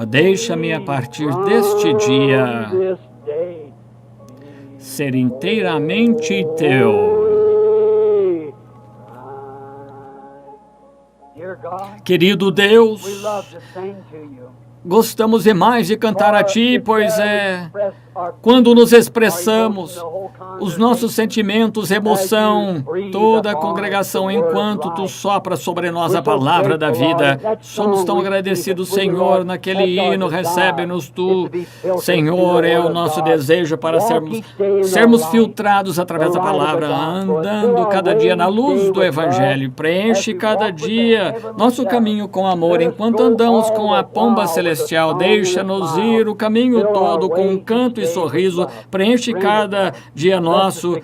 [SPEAKER 1] Deixa-me a partir deste dia ser inteiramente teu. Querido Deus, gostamos demais de cantar a Ti, pois quando nos expressamos, os nossos sentimentos, emoção, toda a congregação, enquanto Tu sopras sobre nós a palavra da vida, somos tão agradecidos, Senhor, naquele hino, recebe-nos Tu, Senhor, é o nosso desejo para sermos filtrados através da palavra, andando cada dia na luz do Evangelho, preenche cada dia nosso caminho com amor, enquanto andamos com a pomba celestial, deixa-nos ir o caminho todo com um canto e sorriso, preenche cada dia nosso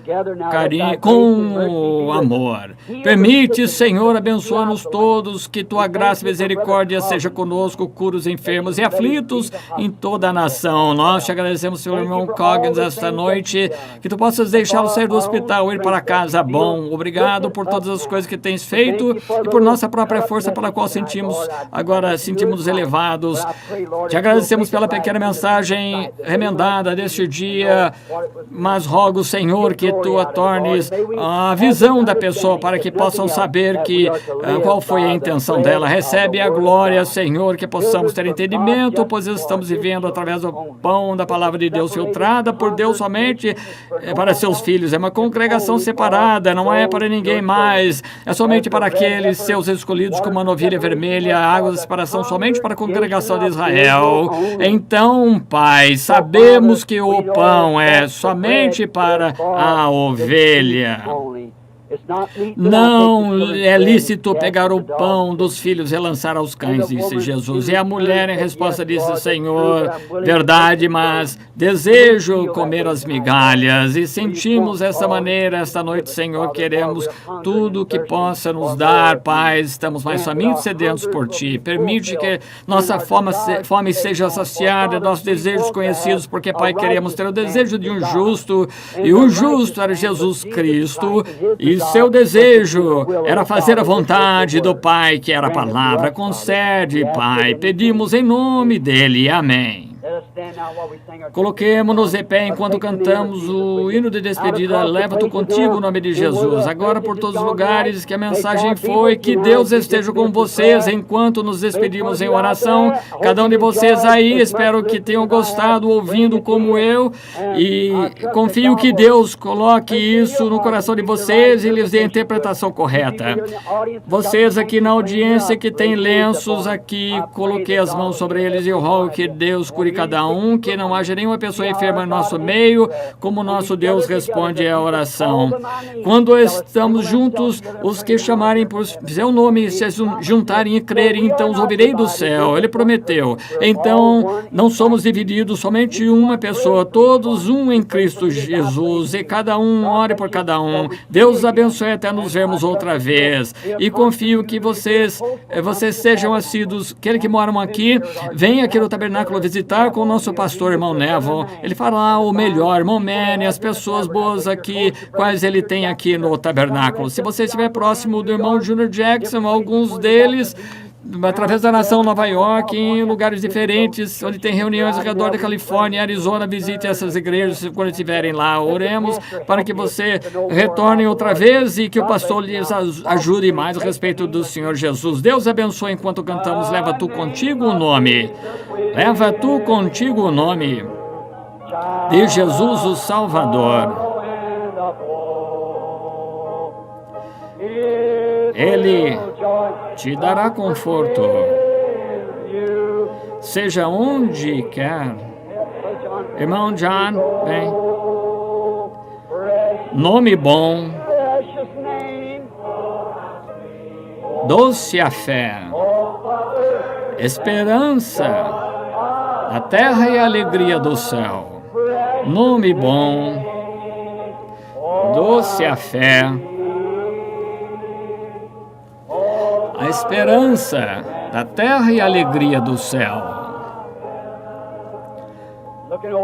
[SPEAKER 1] carinho com amor. Permite, Senhor, abençoa-nos todos, que Tua graça e misericórdia seja conosco, cura os enfermos e aflitos em toda a nação. Nós te agradecemos, Senhor irmão Coggins, esta noite, que Tu possas deixá-lo sair do hospital, ir para casa bom. Obrigado por todas as coisas que tens feito e por nossa própria força pela qual sentimos elevados. Te agradecemos pela pequena mensagem remendada deste dia, mas rogo, Senhor, que Tu a tornes a visão da pessoa para que possam saber qual foi a intenção dela. Recebe a glória, Senhor, que possamos ter entendimento, pois estamos vivendo através do pão da palavra de Deus, filtrada por Deus somente para seus filhos. É uma congregação separada, não é para ninguém mais, é somente para aqueles seus escolhidos como uma novilha vermelha, a água da separação somente para a congregação de Israel. Então, Pai, sabemos que o pão é somente para a ovelha. Não é lícito pegar o pão dos filhos e lançar aos cães, disse Jesus. E a mulher, em resposta, disse: Senhor, verdade, mas desejo comer as migalhas. E sentimos essa maneira esta noite, Senhor. Queremos tudo que possa nos dar, Pai. Estamos mais famintos e sedentos por Ti. Permite que nossa fome seja saciada, nossos desejos conhecidos, porque, Pai, queremos ter o desejo de um justo, e o justo era Jesus Cristo, e seu desejo era fazer a vontade do Pai, que era a palavra. Concede, Pai, pedimos em nome dEle. Amém. Coloquemos-nos de pé enquanto cantamos o hino de despedida, Leva Tu Contigo, o nome de Jesus. Agora, por todos os lugares que a mensagem foi, que Deus esteja com vocês enquanto nos despedimos em oração. Cada um de vocês aí, espero que tenham gostado ouvindo como eu, e confio que Deus coloque isso no coração de vocês e lhes dê a interpretação correta. Vocês aqui na audiência que têm lenços aqui, coloquei as mãos sobre eles e eu rogo que Deus cure cada um, que não haja nenhuma pessoa enferma no nosso meio, como nosso Deus responde à oração. Quando estamos juntos, os que chamarem por seu nome, se juntarem e crerem, então os ouvirei do céu. Ele prometeu. Então, não somos divididos, somente uma pessoa, todos um em Cristo Jesus, e cada um ore por cada um. Deus os abençoe até nos vermos outra vez. E confio que vocês sejam assíduos. Aqueles que moram aqui, venham aqui no tabernáculo visitar com o nosso pastor, irmão Neville. Ele fará o melhor, irmão Manny, as pessoas boas aqui, quais ele tem aqui no tabernáculo. Se você estiver próximo do irmão Junior Jackson, alguns deles, através da nação Nova York, em lugares diferentes, onde tem reuniões ao redor da Califórnia e Arizona, visite essas igrejas quando estiverem lá. Oremos para que você retorne outra vez e que o pastor lhes ajude mais a respeito do Senhor Jesus. Deus abençoe enquanto cantamos Leva Tu Contigo o nome. Leva Tu contigo o nome de Jesus o Salvador. Ele te dará conforto, seja onde quer. Irmão John, bem, nome bom, doce a fé, esperança, a terra e a alegria do céu. Nome bom, doce a fé, a esperança da terra e a alegria do céu.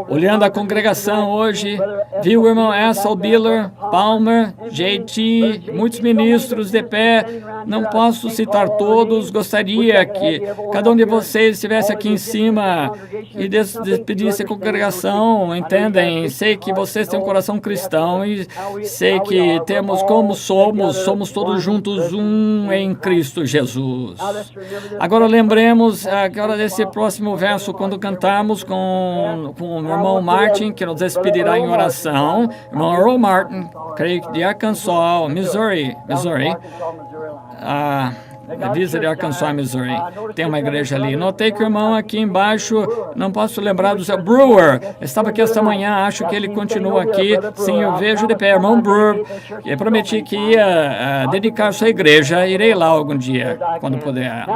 [SPEAKER 1] Olhando a congregação hoje, vi o irmão Essel Biller, Palmer, JT, muitos ministros de pé. Não posso citar todos, gostaria que cada um de vocês estivesse aqui em cima e despedisse a congregação, entendem? Sei que vocês têm um coração cristão e sei que temos como somos todos juntos um em Cristo Jesus. Agora lembremos agora desse próximo verso quando cantamos com o irmão Martin, que nos despedirá em oração. Irmão Earl Martin, creio que de Arkansas, Missouri. Divisa de Arkansas, Missouri. Tem uma igreja ali. Notei que o irmão aqui embaixo, não posso lembrar do seu Brewer. Estava aqui esta manhã, acho que ele continua aqui. Sim, eu vejo de pé. Irmão Brewer, eu prometi que ia dedicar sua igreja. Irei lá algum dia, quando puder.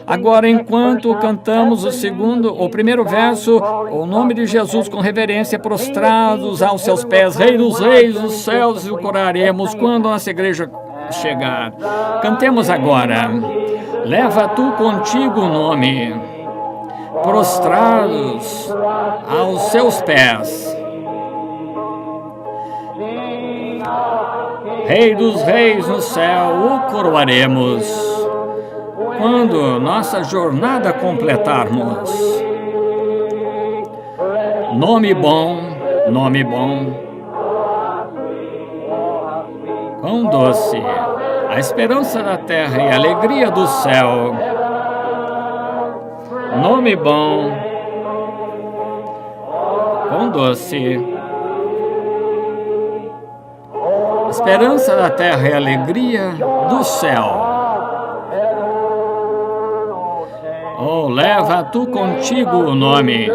[SPEAKER 1] Agora, enquanto cantamos o primeiro verso, o nome de Jesus com reverência, prostrados aos seus pés, Rei dos Reis, dos céus, e o coraremos quando a nossa igreja chegar. Cantemos agora. Leva tu contigo o nome, prostrados aos seus pés. Rei dos reis no céu, o coroaremos quando nossa jornada completarmos. Nome bom, quão doce, a esperança da terra e a alegria do céu. Nome bom, quão doce, esperança da terra e a alegria do céu. Oh, leva tu contigo o nome,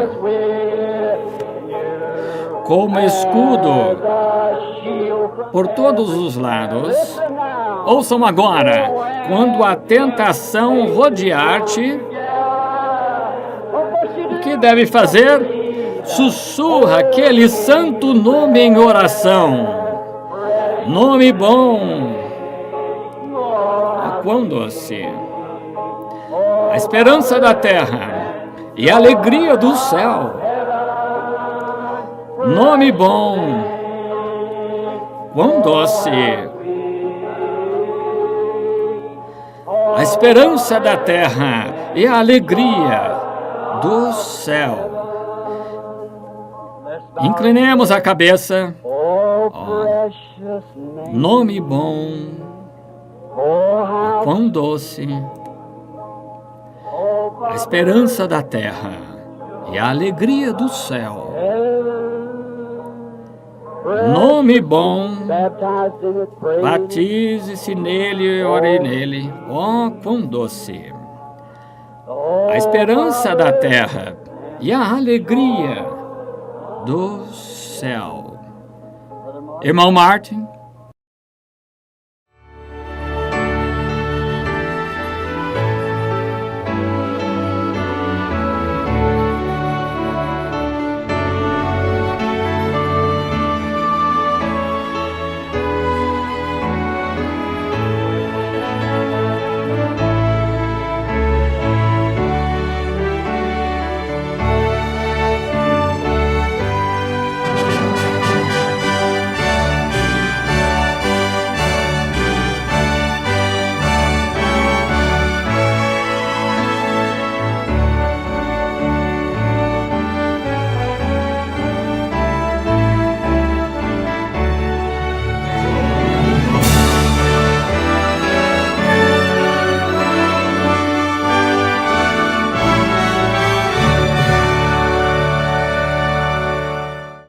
[SPEAKER 1] como escudo por todos os lados. Ouçam agora, quando a tentação rodear-te, o que deve fazer? Sussurra aquele santo nome em oração. Nome bom, quão doce, a esperança da terra e a alegria do céu. Nome bom, quão doce, a esperança da terra e a alegria do céu. Inclinemos a cabeça. Nome bom, quão doce, a esperança da terra e a alegria do céu. Nome bom, batize-se nele e ore nele. Oh, quão doce, a esperança da terra e a alegria do céu. Irmão Martin.